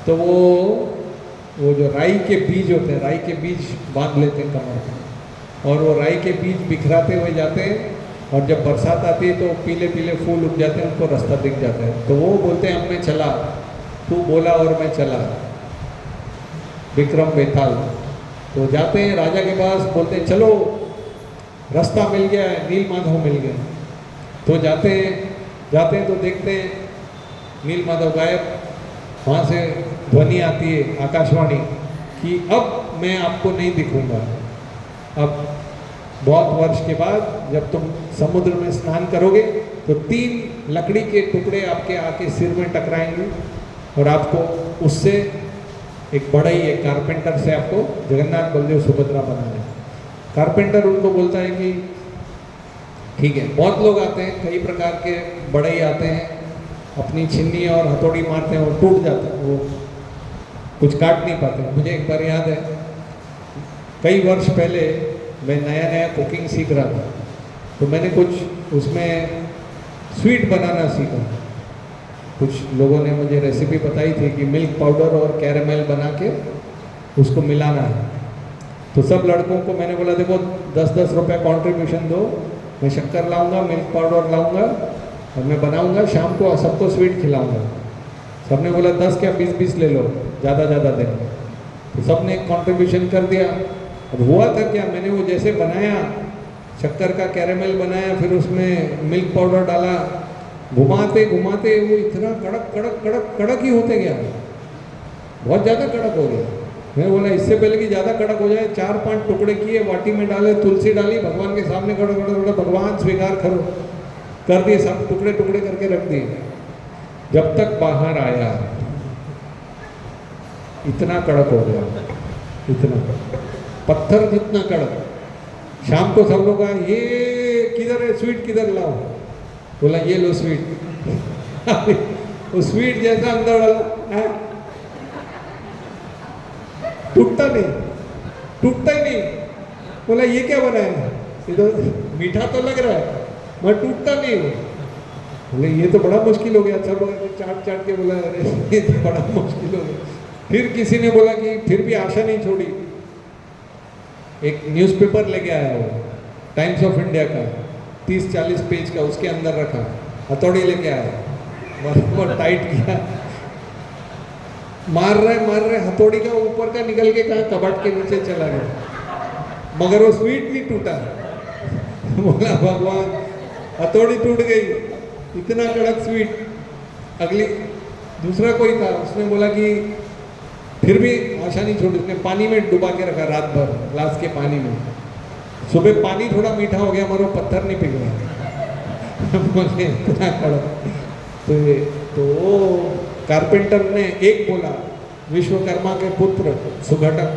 तो वो जो राई के बीज होते हैं, राई के बीज बांध लेते हैं कमर में और वो राई के बीज बिखराते हुए जाते हैं और जब बरसात आती है तो पीले पीले फूल उग जाते हैं, उनको रास्ता दिख जाता है। तो वो बोलते हैं अब मैं चला, तू बोला और मैं चला, विक्रम बेताल। तो जाते हैं राजा के पास, बोलते हैं चलो रास्ता मिल गया है, नील माधव मिल गए। तो जाते हैं तो देखते हैं नील माधव गायब। वहाँ से ध्वनि आती है आकाशवाणी कि अब मैं आपको नहीं दिखूंगा। अब बहुत वर्ष के बाद जब तुम समुद्र में स्नान करोगे तो 3 लकड़ी के टुकड़े आपके आके सिर में टकराएंगे और आपको उससे एक बढ़ई, एक कारपेंटर से आपको जगन्नाथ, बलदेव, सुभद्रा बनाना है। कारपेंटर उनको बोलता है कि ठीक है। बहुत लोग आते हैं, कई प्रकार के बढ़ई आते हैं, अपनी छिन्नी और हथौड़ी मारते हैं, वो टूट जाते हैं, वो कुछ काट नहीं पाते। मुझे एक बार याद है, कई वर्ष पहले मैं नया कुकिंग सीख रहा था, तो मैंने कुछ उसमें स्वीट बनाना सीखा। कुछ लोगों ने मुझे रेसिपी बताई थी कि मिल्क पाउडर और कैरेमल बना के उसको मिलाना है। तो सब लड़कों को मैंने बोला देखो 10-10 रुपये कॉन्ट्रीब्यूशन दो, मैं शक्कर लाऊंगा, मिल्क पाउडर लाऊंगा और मैं बनाऊंगा, शाम को सबको स्वीट खिलाऊंगा। सबने बोला 10 क्या 20-20 ले लो, ज़्यादा देना। तो सब ने कंट्रीब्यूशन कर दिया। अब हुआ था क्या, मैंने वो जैसे बनाया, शक्कर का कैरेमल बनाया, फिर उसमें मिल्क पाउडर डाला, घुमाते वो इतना कड़क ही होते गया, बहुत ज़्यादा कड़क हो गया। मैं बोला इससे पहले कि ज़्यादा कड़क हो जाए 4-5 टुकड़े किए, वाटी में डाले, तुलसी डाली, भगवान के सामने कड़क भगवान स्वीकार करो, कर दिए, सब टुकड़े करके रख दिए। जब तक बाहर आया इतना कड़क हो गया, इतना पत्थर जितना कड़क। शाम को सब लोग आए, ये किधर है स्वीट, किधर लाओ। बोला ये लो स्वीट। वो स्वीट जैसा अंदर वाला टूटता ही नहीं। बोला ये क्या बनाया, ये तो मीठा तो लग रहा है मगर टूटता नहीं हो। बोले ये तो बड़ा मुश्किल हो गया। सब लोग चाट के बोला अरे ये तो बड़ा मुश्किल हो गया। फिर किसी ने बोला कि फिर भी आशा नहीं छोड़ी, एक न्यूज़पेपर लेके आया, वो टाइम्स ऑफ इंडिया का 30-40 पेज का, उसके अंदर रखा, हथौड़ी लेके आया, बराबर टाइट किया, मार रहे हथौड़ी का ऊपर का निकल के कहा कबाट के नीचे चला गया, मगर वो स्वीट नहीं टूटा। बोला भगवान हथौड़ी टूट गई, इतना कड़क स्वीट। अगली दूसरा कोई था, उसने बोला कि फिर भी आशा नहीं छोड़ी, उसने पानी में डुबा के रखा रात भर ग्लास के पानी में। सुबह पानी थोड़ा मीठा हो गया मगर वो पत्थर नहीं पिघला। बोले इतना कड़क। तो वो कारपेंटर ने एक बोला, विश्वकर्मा के पुत्र सुघटक,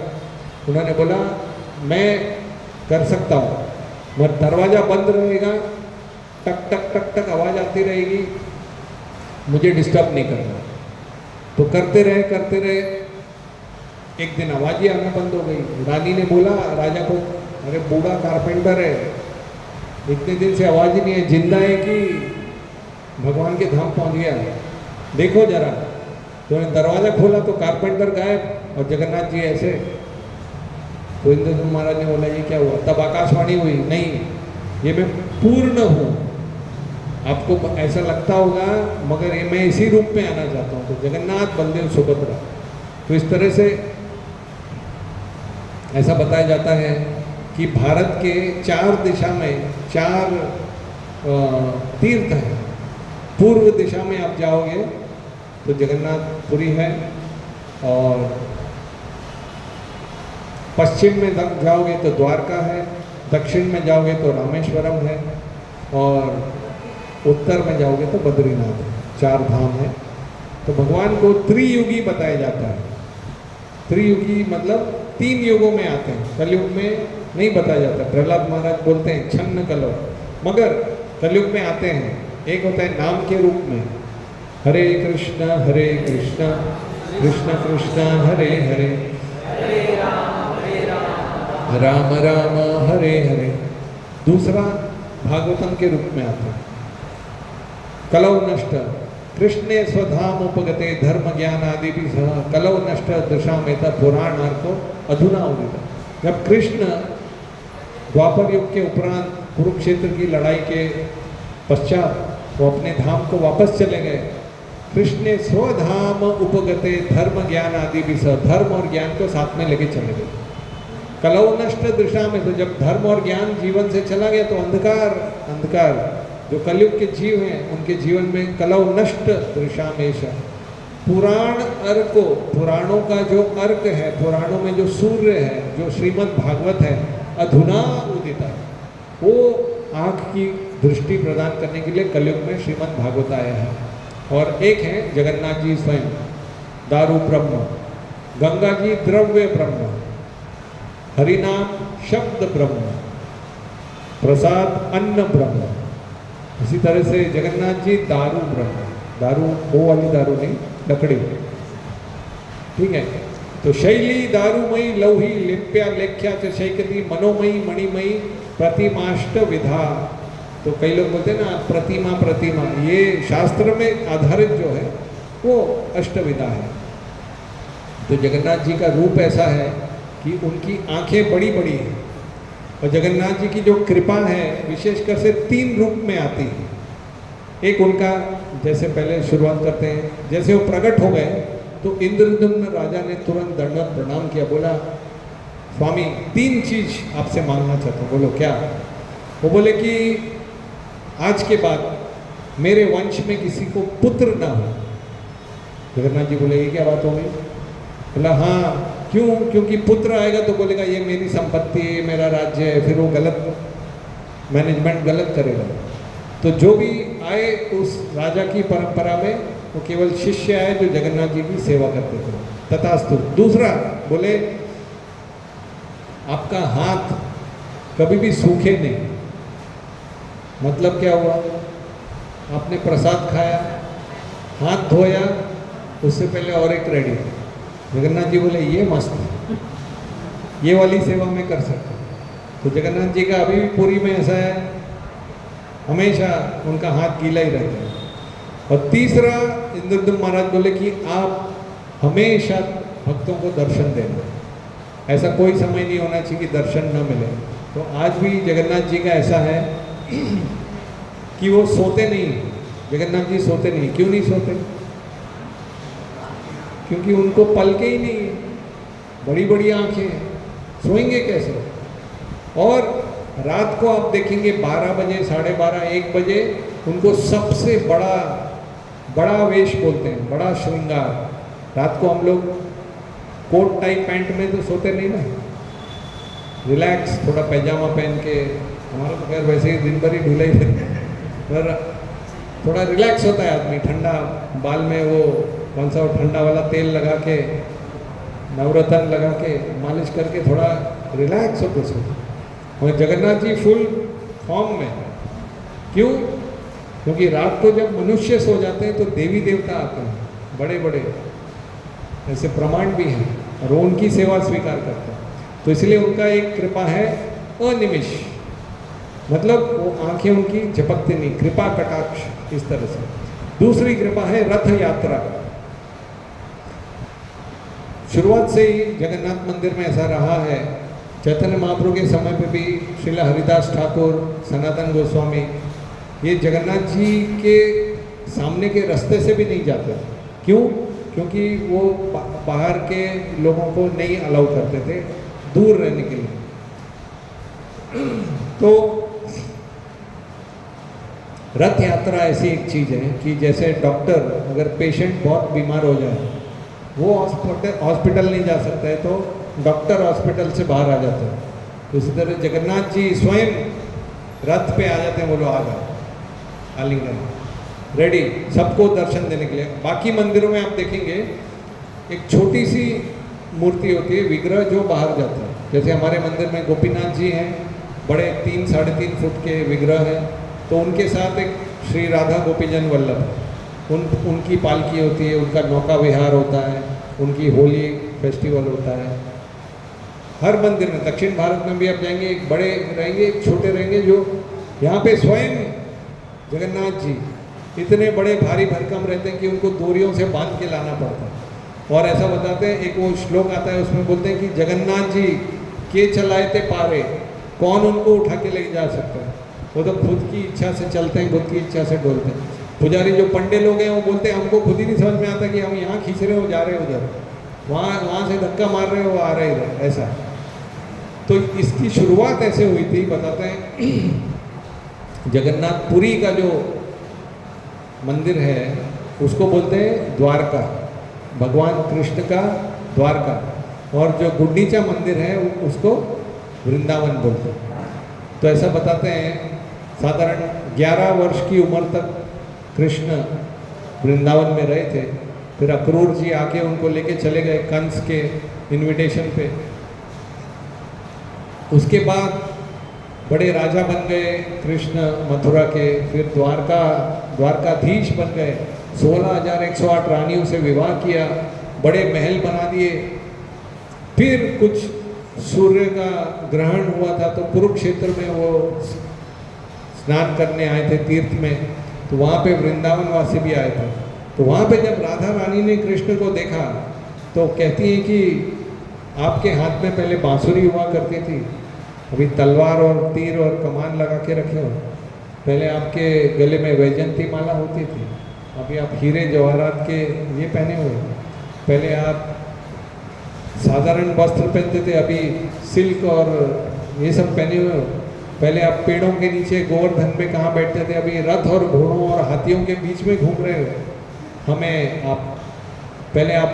उन्होंने बोला मैं कर सकता हूँ, मगर दरवाजा बंद रहेगा, टक टक टक टक आवाज़ आती रहेगी, मुझे डिस्टर्ब नहीं करना। तो करते रहे। एक दिन आवाज़ ही आना बंद हो गई। रानी ने बोला राजा को, अरे बूढ़ा कारपेंटर है, इतने दिन से आवाज़ ही नहीं है, जिंदा है कि भगवान के धाम पहुंच गया, देखो जरा। तो दरवाज़ा खोला तो कारपेंटर गायब और जगन्नाथ जी ऐसे। तो इंद्रदुम्न महाराज ने बोला ये क्या हुआ? तब आकाशवाणी हुई, नहीं ये मैं पूर्ण हूँ, आपको ऐसा लगता होगा मगर ये मैं इसी रूप में आना चाहता हूँ। तो जगन्नाथ बलदेव सुभद्रा। तो इस तरह से ऐसा बताया जाता है कि भारत के 4 दिशा में 4 तीर्थ हैं। पूर्व दिशा में आप जाओगे तो जगन्नाथपुरी है, और पश्चिम में जाओगे तो द्वारका है, दक्षिण में जाओगे तो रामेश्वरम है, और उत्तर में जाओगे तो बद्रीनाथ है। 4 धाम है। तो भगवान को त्रियुगी बताया जाता है। त्रियुगी मतलब 3 युगों में आते हैं, कलयुग में नहीं बताया जाता। प्रहलाद महाराज बोलते हैं छन्न कलौ, मगर कलयुग में आते हैं। एक होता है नाम के रूप में, हरे कृष्ण कृष्ण कृष्ण हरे हरे, राम राम हरे हरे। दूसरा भागवतम के रूप में आता है, कलौ नष्ट कृष्णे स्वधाम उपगते धर्म ज्ञान आदि भी सह कलौ नष्ट दशामेत पुराणार्को अधुना उदिता। जब कृष्ण द्वापर युग के उपरांत कुरुक्षेत्र की लड़ाई के पश्चात वो अपने धाम को वापस चले गए। कृष्ण स्वधाम उपगते धर्म ज्ञान आदि भी सह, धर्म और ज्ञान को साथ में लेके चले गए। कलौ नष्ट दृशा में, तो जब धर्म और ज्ञान जीवन से चला गया तो अंधकार जो कलयुग के जीव हैं उनके जीवन में कलौ नष्ट दृशामेश। पुराण अर्को, पुराणों का जो अर्क है, पुराणों में जो सूर्य है, जो श्रीमद् भागवत है, अधुना उदिता, वो आँख की दृष्टि प्रदान करने के लिए कलयुग में श्रीमद् भागवत आया है। और एक है जगन्नाथ जी स्वयं दारु ब्रह्म, गंगा जी द्रव्य ब्रह्म, हरिनाम शब्द ब्रह्म, प्रसाद अन्न ब्रह्म। इसी तरह से जगन्नाथ जी दारू ब्रह्म, दारू वो वाली दारू नहीं, लकड़ी, ठीक है। तो शैली दारूमयी लौही लिप्या लेख्या च शैकती मनोमयी मणिमयी प्रतिमाष्ट विधा। तो कई लोग बोलते हैं ना प्रतिमा, ये शास्त्र में आधारित जो है वो अष्टविधा है। तो जगन्नाथ जी का रूप ऐसा है कि उनकी आंखें बड़ी बड़ी हैं, और जगन्नाथ जी की जो कृपा है विशेषकर से 3 रूप में आती है। एक उनका, जैसे पहले शुरुआत करते हैं, जैसे वो प्रकट हो गए तो इंद्रदुम्न राजा ने तुरंत दंडवत प्रणाम किया, बोला स्वामी 3 चीज आपसे मांगना चाहता हूँ। बोलो क्या? वो बोले कि आज के बाद मेरे वंश में किसी को पुत्र ना हो। जगन्नाथ जी बोले ये क्या बात हो गई? बोला हाँ, क्यों? क्योंकि पुत्र आएगा तो बोलेगा ये मेरी संपत्ति है, मेरा राज्य है, फिर वो गलत मैनेजमेंट गलत करेगा। तो जो भी आए उस राजा की परंपरा में वो केवल शिष्य आए जो जगन्नाथ जी की सेवा करते थे, तथास्तु। दूसरा बोले आपका हाथ कभी भी सूखे नहीं। मतलब क्या हुआ? आपने प्रसाद खाया, हाथ धोया, उससे पहले और एक रेडी। जगन्नाथ जी बोले ये मस्त है, ये वाली सेवा मैं कर सकता हूँ। तो जगन्नाथ जी का अभी भी पुरी में ऐसा है, हमेशा उनका हाथ गीला ही रहता है। और तीसरा इंद्रदुम्न महाराज बोले कि आप हमेशा भक्तों को दर्शन देना, ऐसा कोई समय नहीं होना चाहिए कि दर्शन न मिले। तो आज भी जगन्नाथ जी का ऐसा है कि वो सोते नहीं। जगन्नाथ जी सोते नहीं। क्यों नहीं सोते? क्योंकि उनको पलके ही नहीं है, बड़ी बड़ी आंखें हैं, सोएंगे कैसे? और रात को आप देखेंगे 12 बजे, 12:30, 1 बजे उनको सबसे बड़ा वेश बोलते हैं, बड़ा श्रृंगार। रात को हम लोग कोट टाइप पैंट में तो सोते नहीं ना, रिलैक्स थोड़ा पैजामा पहन के, हमारा तो खैर वैसे ही दिन भर ही ढीला ही रहता है, पर थोड़ा रिलैक्स होता है आदमी, ठंडा बाल में वो कौन सा वो ठंडा वाला तेल लगा के, नवरत्न लगा के मालिश करके थोड़ा रिलैक्स होते सोते। और जगन्नाथ जी फुल फॉर्म में, क्यों? क्योंकि रात को जब मनुष्य सो जाते हैं तो देवी देवता आते हैं, बड़े बड़े ऐसे प्रमाण भी हैं, और वो उनकी सेवा स्वीकार करते हैं। तो इसलिए उनका एक कृपा है अनिमिष, मतलब वो आंखें उनकी झपकती नहीं, कृपा कटाक्ष, इस तरह से। दूसरी कृपा है रथ यात्रा। शुरुआत से ही जगन्नाथ मंदिर में ऐसा रहा है, चैतन्य महाप्रभु के समय पे भी श्रील हरिदास ठाकुर, सनातन गोस्वामी ये जगन्नाथ जी के सामने के रास्ते से भी नहीं जाते। क्यों? क्योंकि वो बाहर के लोगों को नहीं अलाउ करते थे दूर रहने के लिए। तो रथ यात्रा ऐसी एक चीज़ है कि जैसे डॉक्टर अगर पेशेंट बहुत बीमार हो जाए, वो हॉस्पिटल नहीं जा सकता है तो डॉक्टर हॉस्पिटल से बाहर आ जाते हैं, तो इसी तरह जगन्नाथ जी स्वयं रथ पे आ जाते हैं, बोलो आ जाओ, आलिंगन रेडी, सबको दर्शन देने के लिए। बाकी मंदिरों में आप देखेंगे एक छोटी सी मूर्ति होती है, विग्रह जो बाहर जाता है। जैसे हमारे मंदिर में गोपीनाथ जी हैं, बड़े 3 साढ़े 3 फुट के विग्रह हैं, तो उनके साथ एक श्री राधा गोपीजन वल्लभ, उनकी पालकी होती है, उनका नौका विहार होता है, उनकी होली फेस्टिवल होता है। हर मंदिर में, दक्षिण भारत में भी आप जाएंगे, एक बड़े रहेंगे एक छोटे रहेंगे, जो यहाँ पे स्वयं जगन्नाथ जी इतने बड़े भारी भरकम रहते हैं कि उनको डोरियों से बांध के लाना पड़ता है। और ऐसा बताते हैं, एक वो श्लोक आता है उसमें बोलते हैं कि जगन्नाथ जी के चलाए थे पारे, कौन उनको उठा के ले जा सकता है? वो तो खुद की इच्छा से चलते हैं, खुद की इच्छा से डोलते हैं। पुजारी जो पंडे लोग हैं वो बोलते हैं हमको खुद ही नहीं समझ में आता कि हम यहाँ खींच रहे हो, जा रहे हो उधर, वहाँ से धक्का मार रहे हो, आ रहे इधर, ऐसा। तो इसकी शुरुआत ऐसे हुई थी, बताते हैं जगन्नाथपुरी का जो मंदिर है उसको बोलते हैं द्वारका, भगवान कृष्ण का द्वारका, और जो गुंडीचा मंदिर है उसको वृंदावन बोलते हैं। तो ऐसा बताते हैं साधारण 11 वर्ष की उम्र तक कृष्ण वृंदावन में रहे थे, फिर अक्रूर जी आके उनको लेके चले गए कंस के इनविटेशन पे। उसके बाद बड़े राजा बन गए कृष्ण मथुरा के, फिर द्वारकाधीश बन गए, 16,108 रानियों से विवाह किया, बड़े महल बना दिए। फिर कुछ सूर्य का ग्रहण हुआ था तो कुरुक्षेत्र में वो स्नान करने आए थे तीर्थ में, तो वहाँ पे वृंदावन वासी भी आए थे। तो वहाँ पे जब राधा रानी ने कृष्ण को देखा तो कहती हैं कि आपके हाथ में पहले बांसुरी हुआ करती थी, अभी तलवार और तीर और कमान लगा के रखे हो, पहले आपके गले में वैजयंती माला होती थी, अभी आप हीरे जवाहरात के ये पहने हुए, पहले आप साधारण वस्त्र पहनते थे, अभी सिल्क और ये सब पहने हुए हो, पहले आप पेड़ों के नीचे गोवर्धन में कहाँ बैठते थे, अभी रथ और घोड़ों और हाथियों के बीच में घूम रहे हो। हमें आप पहले आप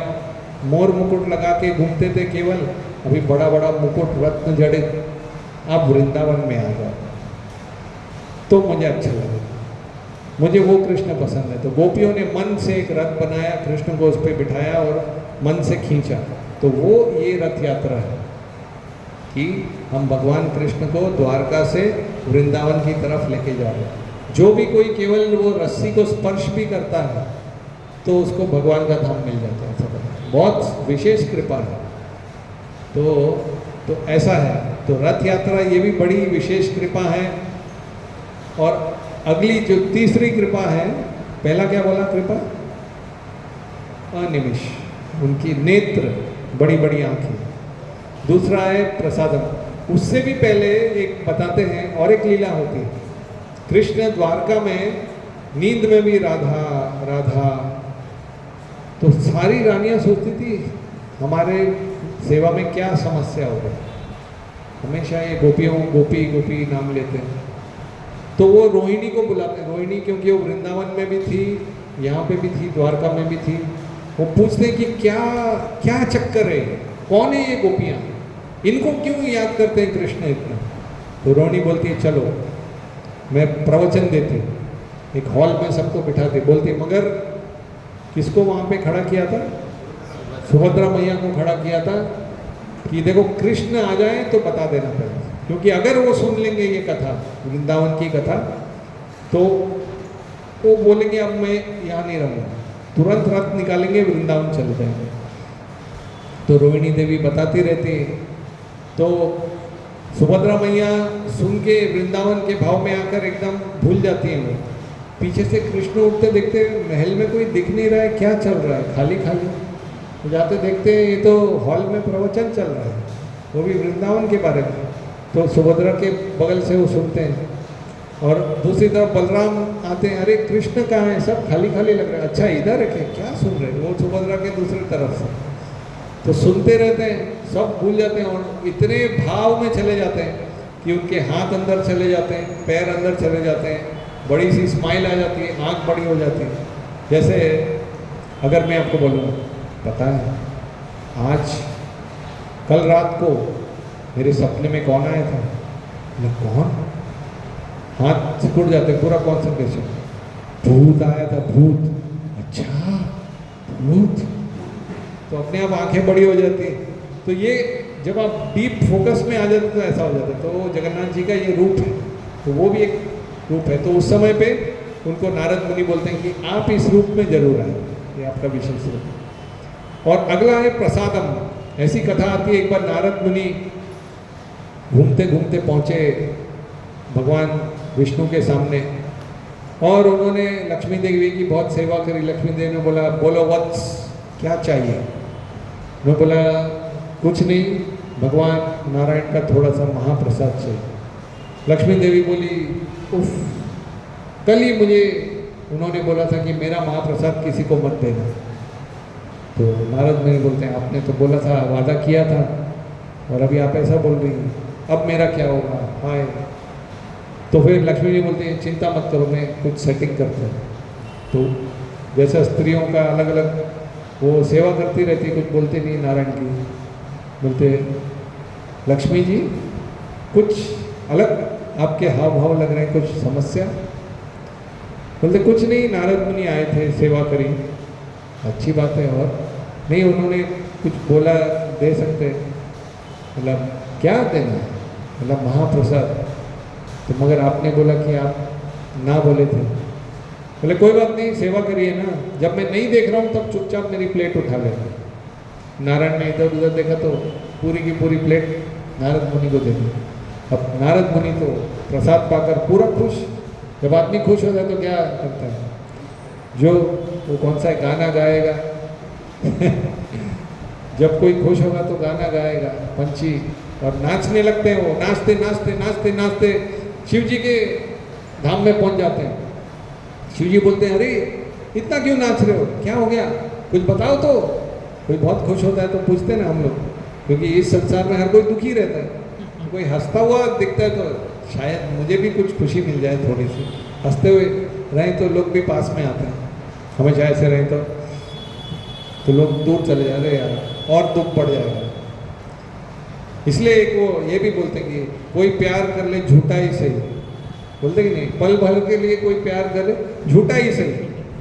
मोर मुकुट लगा के घूमते थे केवल, अभी बड़ा बड़ा मुकुट रत्न जड़ित आप वृंदावन में आ गए। तो मुझे अच्छा लगा, मुझे वो कृष्ण पसंद है। तो गोपियों ने मन से एक रथ बनाया, कृष्ण को उस पर बिठाया और मन से खींचा, तो वो ये रथ यात्रा है कि हम भगवान कृष्ण को द्वारका से वृंदावन की तरफ लेके जा रहे हैं। जो भी कोई केवल वो रस्सी को स्पर्श भी करता है तो उसको भगवान का धाम मिल जाता है, ऐसा बहुत विशेष कृपा है। तो ऐसा है, तो रथ यात्रा ये भी बड़ी विशेष कृपा है। और अगली जो तीसरी कृपा है, पहला क्या बोला कृपा? अनिमिष, उनकी नेत्र, बड़ी बड़ी आंखें। दूसरा है प्रसादम। उससे भी पहले एक बताते हैं और एक लीला होती है, कृष्ण द्वारका में नींद में भी राधा राधा, तो तो सारी रानियां सोचती थी हमारे सेवा में क्या समस्या हो गई, हमेशा ये गोपियों गोपी गोपी नाम लेते हैं। तो वो रोहिणी को बुलाते हैं, रोहिणी क्योंकि वो वृंदावन में भी थी, यहाँ पे भी थी, द्वारका में भी थी। वो पूछते हैं कि क्या क्या चक्कर है, कौन है ये गोपियाँ, इनको क्यों याद करते हैं कृष्ण इतना। तो रोहिणी बोलती है चलो मैं प्रवचन देती, एक हॉल में सबको बिठाती, बोलती मगर किसको वहाँ पे खड़ा किया था, सुभद्रा मैया को खड़ा किया था कि देखो कृष्ण आ जाए तो बता देना पड़ेगा, क्योंकि अगर वो सुन लेंगे ये कथा, वृंदावन की कथा, तो वो बोलेंगे अब मैं यहाँ नहीं रहूँगा, तुरंत रथ निकालेंगे वृंदावन चले जाएंगे। तो रोहिणी देवी बताती रहती, तो सुभद्रा मैया सुन के वृंदावन के भाव में आकर एकदम भूल जाती हैं। वो पीछे से कृष्ण उठते देखते महल में कोई दिख नहीं रहा है, क्या चल रहा है, खाली खाली। तो जाते देखते हैं ये तो हॉल में प्रवचन चल रहा है, वो भी वृंदावन के बारे में। तो सुभद्रा के बगल से वो सुनते हैं, और दूसरी तरफ बलराम आते हैं, अरे कृष्ण कहाँ है, सब खाली खाली लग रहा है, अच्छा इधर है क्या सुन रहे हैं। वो सुभद्रा के दूसरी तरफ से तो सुनते रहते हैं, सब भूल जाते हैं और इतने भाव में चले जाते हैं कि उनके हाथ अंदर चले जाते हैं, पैर अंदर चले जाते हैं, बड़ी सी स्माइल आ जाती है, आँख बड़ी हो जाती है। जैसे अगर मैं आपको बोलूँ, पता है आज कल रात को मेरे सपने में कौन आया था, मैं कौन, हाथ सिकुड़ जाते, पूरा कॉन्सेंट्रेशन, भूत आया था, भूत, अच्छा भूत, तो अपने आप आंखें बड़ी हो जाती है। तो ये जब आप डीप फोकस में आ जाते तो ऐसा हो जाता है। तो जगन्नाथ जी का ये रूप है, तो वो भी एक रूप है। तो उस समय पे उनको नारद मुनि बोलते हैं कि आप इस रूप में जरूर आए, ये आपका विशेष रूप। और अगला है प्रसादम। ऐसी कथा आती है, एक बार नारद मुनि घूमते घूमते पहुँचे भगवान विष्णु के सामने, और उन्होंने लक्ष्मी देवी की बहुत सेवा करी। लक्ष्मी देवी ने बोला, बोलो वत्स क्या चाहिए। मैं बोला कुछ नहीं, भगवान नारायण का थोड़ा सा महाप्रसाद चाहिए। लक्ष्मी देवी बोली, उफ, कल ही मुझे उन्होंने बोला था कि मेरा महाप्रसाद किसी को मत देना। तो नारद मुनि बोलते हैं, आपने तो बोला था, वादा किया था, और अभी आप ऐसा बोल रही हैं, अब मेरा क्या होगा, हाय। तो फिर लक्ष्मी जी बोलते हैं, चिंता मत करो, मैं कुछ सेटिंग करता हूँ। तो जैसा स्त्रियों का अलग अलग वो सेवा करती रहती, कुछ बोलते नहीं नारायण की, बोलते लक्ष्मी जी कुछ अलग आपके हाव भाव लग रहे हैं, कुछ समस्या। बोलते कुछ नहीं, नारद मुनि आए थे, सेवा करी, अच्छी बात है, और नहीं उन्होंने कुछ बोला दे सकते, मतलब क्या देना, मतलब महाप्रसाद। तो मगर आपने बोला कि आप ना बोले थे। बोले कोई बात नहीं, सेवा करिए ना, जब मैं नहीं देख रहा हूँ तब चुपचाप मेरी प्लेट उठा लेना। नारायण ने इधर उधर देखा तो पूरी की पूरी प्लेट नारद मुनि को दे दी। अब नारद मुनि तो प्रसाद पाकर पूरा खुश। जब आदमी खुश हो जाए तो क्या करता है, जो वो कौन सा गाना गाएगा जब कोई खुश होगा तो गाना गाएगा, पंछी, और नाचने लगते हैं। वो नाचते नाचते नाचते नाचते शिव जी के धाम में पहुंच जाते हैं। शिव जी बोलते हैं, अरे इतना क्यों नाच रहे हो, क्या हो गया, कुछ बताओ। तो कोई बहुत खुश होता है तो पूछते हैं ना हम लोग, क्योंकि इस संसार में हर कोई दुखी रहता है। कोई हंसता हुआ दिखता है तो शायद मुझे भी कुछ खुशी मिल जाए, थोड़ी सी हंसते हुए रहें तो लोग भी पास में आते हैं। हमेशा ऐसे रहें तो लोग दूर चले जा रहे यार, और दुख बढ़ जाएगा। इसलिए एक वो ये भी बोलते हैं कि कोई प्यार कर ले झूठा ही सही, बोलते कि नहीं, पल भर के लिए कोई प्यार करे झूठा ही सही,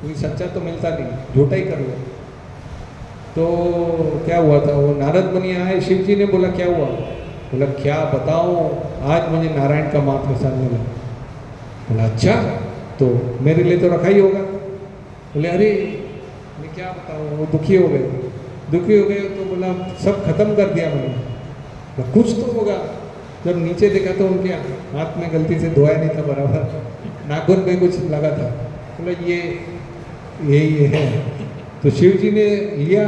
कोई सच्चा तो मिलता नहीं, झूठा ही कर लो। तो क्या हुआ था, वो नारद मुनि आए, शिव जी ने बोला क्या हुआ, बोला क्या बताऊँ, आज मुझे नारायण का महाप्रसाद मिला। बोला अच्छा, तो मेरे लिए तो रखा ही होगा। बोले अरे मैं क्या बताऊँ, वो दुखी हो गए। दुखी हो गए तो बोला सब खत्म कर दिया मैंने, बोला कुछ तो होगा। जब नीचे देखा तो उनके हाथ में गलती से धोया नहीं था बराबर, नाखून में कुछ लगा था। बोला ये यही है। तो शिव जी ने लिया,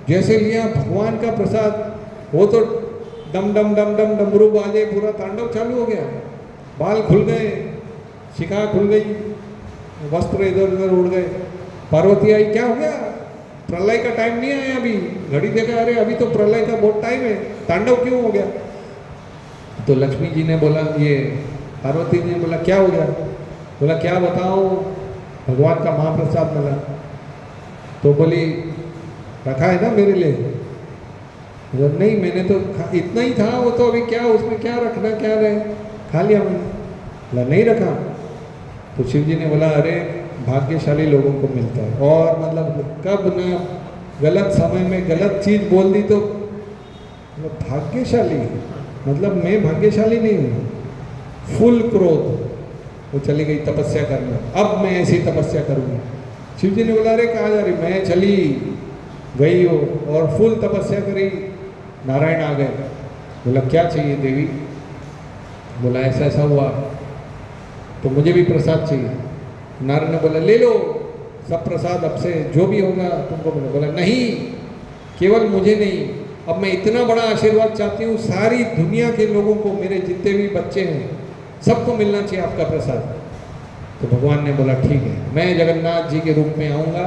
जैसे लिया भगवान का प्रसाद, वो तो डम डम डम डम डमरू बाजे, पूरा तांडव चालू हो गया। बाल खुल गए, शिखा खुल गई, वस्त्र इधर उधर उड़ गए। पार्वती आई, क्या हो गया, प्रलय का टाइम नहीं आया अभी। घड़ी देखा, अरे अभी तो प्रलय का बहुत टाइम है, तांडव क्यों हो गया? तो लक्ष्मी जी ने बोला, ये पार्वती जी ने बोला क्या हो गया? बोला क्या बताओ, भगवान का महाप्रसाद मिला। तो बोली रखा है ना मेरे लिए? बोला नहीं, मैंने तो इतना ही था, वो तो अभी क्या उसमें क्या रखना, क्या रहे, खा लिया मैंने। बोला नहीं रखा। तो शिव जी ने बोला अरे भाग्यशाली लोगों को मिलता है, और मतलब कब ना गलत समय में गलत चीज़ बोल दी तो मतलब भाग्यशाली, मतलब मैं भाग्यशाली नहीं हूँ। फुल क्रोध, वो चली गई तपस्या करने, अब मैं ऐसी तपस्या करूँगी। शिव जी ने बोला अरे कहाँ जा रही? मैं चली गई हो और फुल तपस्या करी, नारायण आ गए। बोला क्या चाहिए देवी? बोला ऐसा ऐसा हुआ तो मुझे भी प्रसाद चाहिए। नारायण ने बोला ले लो सब प्रसाद, अब से जो भी होगा तुमको मिलेगा। बोला नहीं, केवल मुझे नहीं, अब मैं इतना बड़ा आशीर्वाद चाहती हूँ, सारी दुनिया के लोगों को, मेरे जितने भी बच्चे हैं सबको मिलना चाहिए आपका प्रसाद। तो भगवान ने बोला ठीक है, मैं जगन्नाथ जी के रूप में आऊँगा,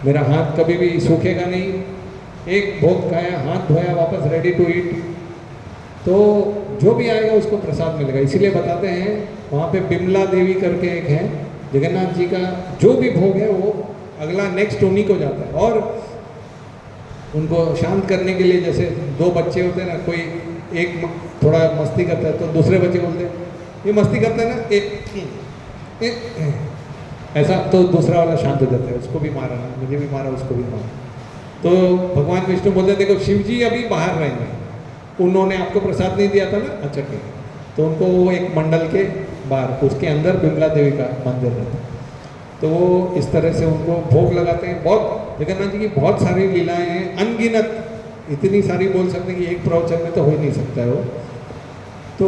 मेरा हाथ कभी भी सूखेगा नहीं, एक भोग खाया, हाथ धोया, वापस रेडी टू ईट, तो जो भी आएगा उसको प्रसाद मिलेगा। इसीलिए बताते हैं वहाँ पे बिमला देवी करके एक है, जगन्नाथ जी का जो भी भोग है वो अगला नेक्स्ट उन्हीं को जाता है। और उनको शांत करने के लिए, जैसे दो बच्चे होते हैं ना, कोई एक थोड़ा मस्ती करता है तो दूसरे बच्चे बोलते हैं ये मस्ती करता है ना, ऐसा, तो दूसरा वाला शांत हो जाता है, उसको भी मारा, मुझे भी मारा, उसको भी मारा। तो भगवान विष्णु बोलते हैं देखो शिव जी अभी बाहर रहेंगे, उन्होंने आपको प्रसाद नहीं दिया था ना, अच्छा ठीक है। तो उनको वो एक मंडल के बाहर, उसके अंदर बिमला देवी का मंदिर रहता है, तो वो इस तरह से उनको भोग लगाते हैं। बहुत जगन्नाथ जी की बहुत सारी लीलाएं हैं, अनगिनत, इतनी सारी बोल सकते हैं कि एक प्रवचन में तो हो ही नहीं सकता है वो। तो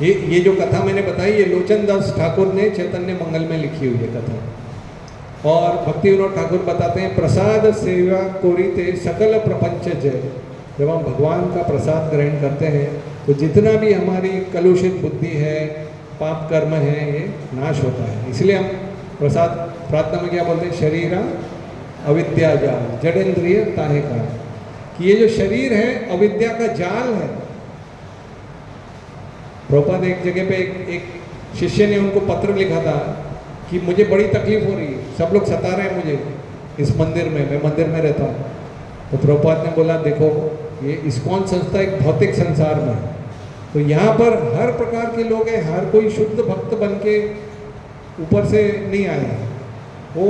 ये जो कथा मैंने बताई, ये लोचन दास ठाकुर ने चैतन्य मंगल में लिखी हुई है कथा। और भक्ति विनोद ठाकुर बताते हैं प्रसाद सेवा कोरिते सकल प्रपंच जय। जब हम भगवान का प्रसाद ग्रहण करते हैं तो जितना भी हमारी कलुषित बुद्धि है, पाप कर्म है, ये नाश होता है। इसलिए हम प्रसाद प्रार्थना में क्या बोलते हैं? शरीरा अविद्या जाल जड़ेंद्रिय ताहे का, कि ये जो शरीर है अविद्या का जाल है। प्रभुपाद एक जगह पे एक शिष्य ने उनको पत्र लिखा था कि मुझे बड़ी तकलीफ हो रही है, सब लोग सता रहे हैं मुझे इस मंदिर में, मैं मंदिर में रहता हूँ। तो प्रभुपाद ने बोला देखो ये इस्कॉन संस्था एक भौतिक संसार में है, तो यहाँ पर हर प्रकार के लोग हैं, हर कोई शुद्ध भक्त बन के ऊपर से नहीं आए हैं, वो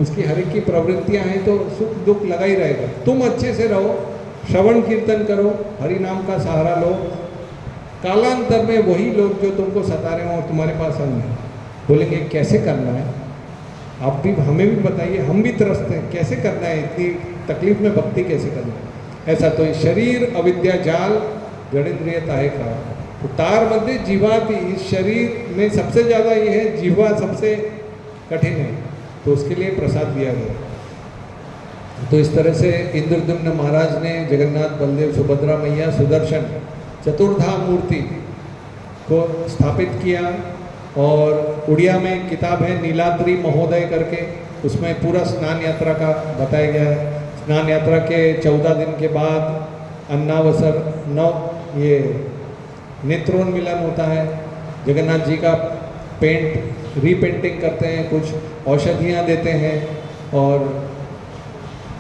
उसकी हर एक की प्रवृत्तियाँ हैं, तो सुख दुख लगा ही रहेगा। तुम अच्छे से रहो, श्रवण कीर्तन करो, हरि नाम का सहारा लो, कालांतर में वही लोग जो तुमको सता रहे हो तुम्हारे पास आएंगे, बोलेंगे कैसे करना है, आप भी हमें भी बताइए, हम भी तरसते हैं, कैसे करना है, इतनी तकलीफ में भक्ति कैसे करना है। ऐसा तो शरीर अविद्या जाल जड़ेंद्रिय ताहे का, तो तार मध्य जीवा भी, इस शरीर में सबसे ज़्यादा ये है, जीवा सबसे कठिन है, तो उसके लिए प्रसाद दिया गया। तो इस तरह से इंद्रद्युम्न महाराज ने जगन्नाथ बलदेव सुभद्रा मैया सुदर्शन चतुर्धा मूर्ति को स्थापित किया। और उड़िया में एक किताब है नीलाद्रि महोदय करके, उसमें पूरा स्नान यात्रा का बताया गया है। स्नान यात्रा के 14 दिन के बाद अन्नावसर ये नेत्रोन्मिलन होता है, जगन्नाथ जी का रीपेंटिंग करते हैं, कुछ औषधियाँ देते हैं, और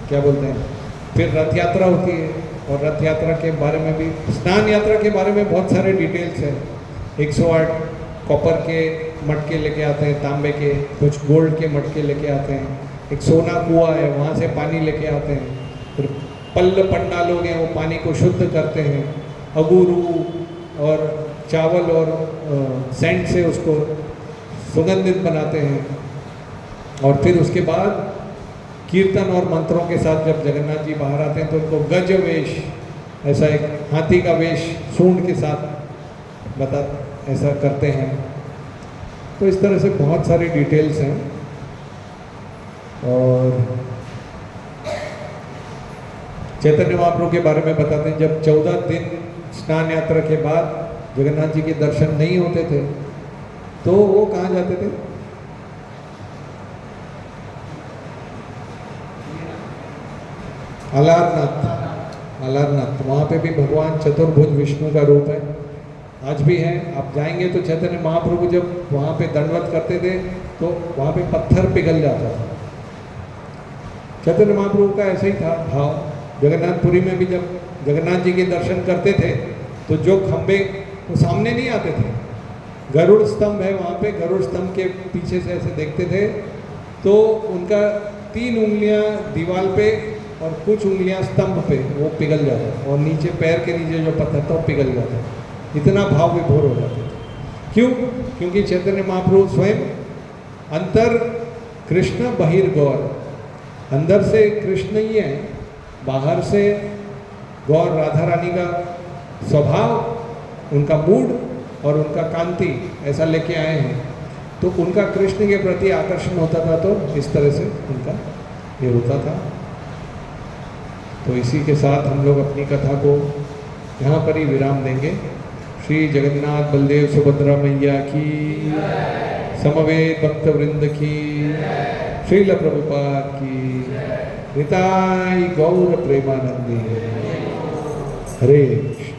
क्या बोलते हैं, फिर रथ यात्रा होती है। और रथ यात्रा के बारे में भी, स्नान यात्रा के बारे में बहुत सारे डिटेल्स हैं। 108 कॉपर के मटके लेके आते हैं, तांबे के, कुछ गोल्ड के मटके लेके आते हैं, एक सोना कुआं है वहाँ से पानी लेके आते हैं, फिर पल्ल पंडा लोग हैं वो पानी को शुद्ध करते हैं, अगुरू और चावल और सेंट से उसको सुगंधित बनाते हैं। और फिर उसके बाद कीर्तन और मंत्रों के साथ जब जगन्नाथ जी बाहर आते हैं तो उनको गज वेश, ऐसा एक हाथी का वेश सूंड के साथ ऐसा करते हैं। तो इस तरह से बहुत सारी डिटेल्स हैं। और चैतन्य महाप्रभु के बारे में बताते हैं, जब 14 दिन स्नान यात्रा के बाद जगन्नाथ जी के दर्शन नहीं होते थे तो वो कहाँ जाते थे? अलारनाथ, वहाँ पे भी भगवान चतुर्भुज विष्णु का रूप है, आज भी है। आप जाएंगे तो चैतन्य महाप्रभु जब वहाँ पे दंडवत करते थे तो वहाँ पे पत्थर पिघल जाता था। चैतन्य महाप्रभु का ऐसा ही था भाव। जगन्नाथपुरी में भी जब जगन्नाथ जी के दर्शन करते थे तो जो खंबे वो सामने नहीं आते थे, गरुड़ स्तंभ है वहाँ पे, गरुड़ स्तंभ के पीछे से ऐसे देखते थे तो उनका 3 उंगलियाँ दीवार पे और कुछ उंगलियाँ स्तंभ पे वो पिघल जाता और नीचे पैर के नीचे जो पत्थर था वो पिघल जाता, इतना भाव विभोर हो जाते थे। क्यों? क्योंकि चैतन्य महाप्रभु स्वयं अंतर कृष्ण बहिर् गौर, अंदर से कृष्ण ही है, बाहर से गौर राधा रानी का स्वभाव, उनका मूड और उनका कांति ऐसा लेके आए हैं। तो उनका कृष्ण के प्रति आकर्षण होता था तो इस तरह से उनका ये होता था। तो इसी के साथ हम लोग अपनी कथा को यहाँ पर ही विराम देंगे। श्री जगन्नाथ बलदेव सुभद्रा मैया की, समवेत भक्त वृंद की, श्रील प्रभुपाद की, निताई गौर प्रेमानंदी। हरे कृष्ण।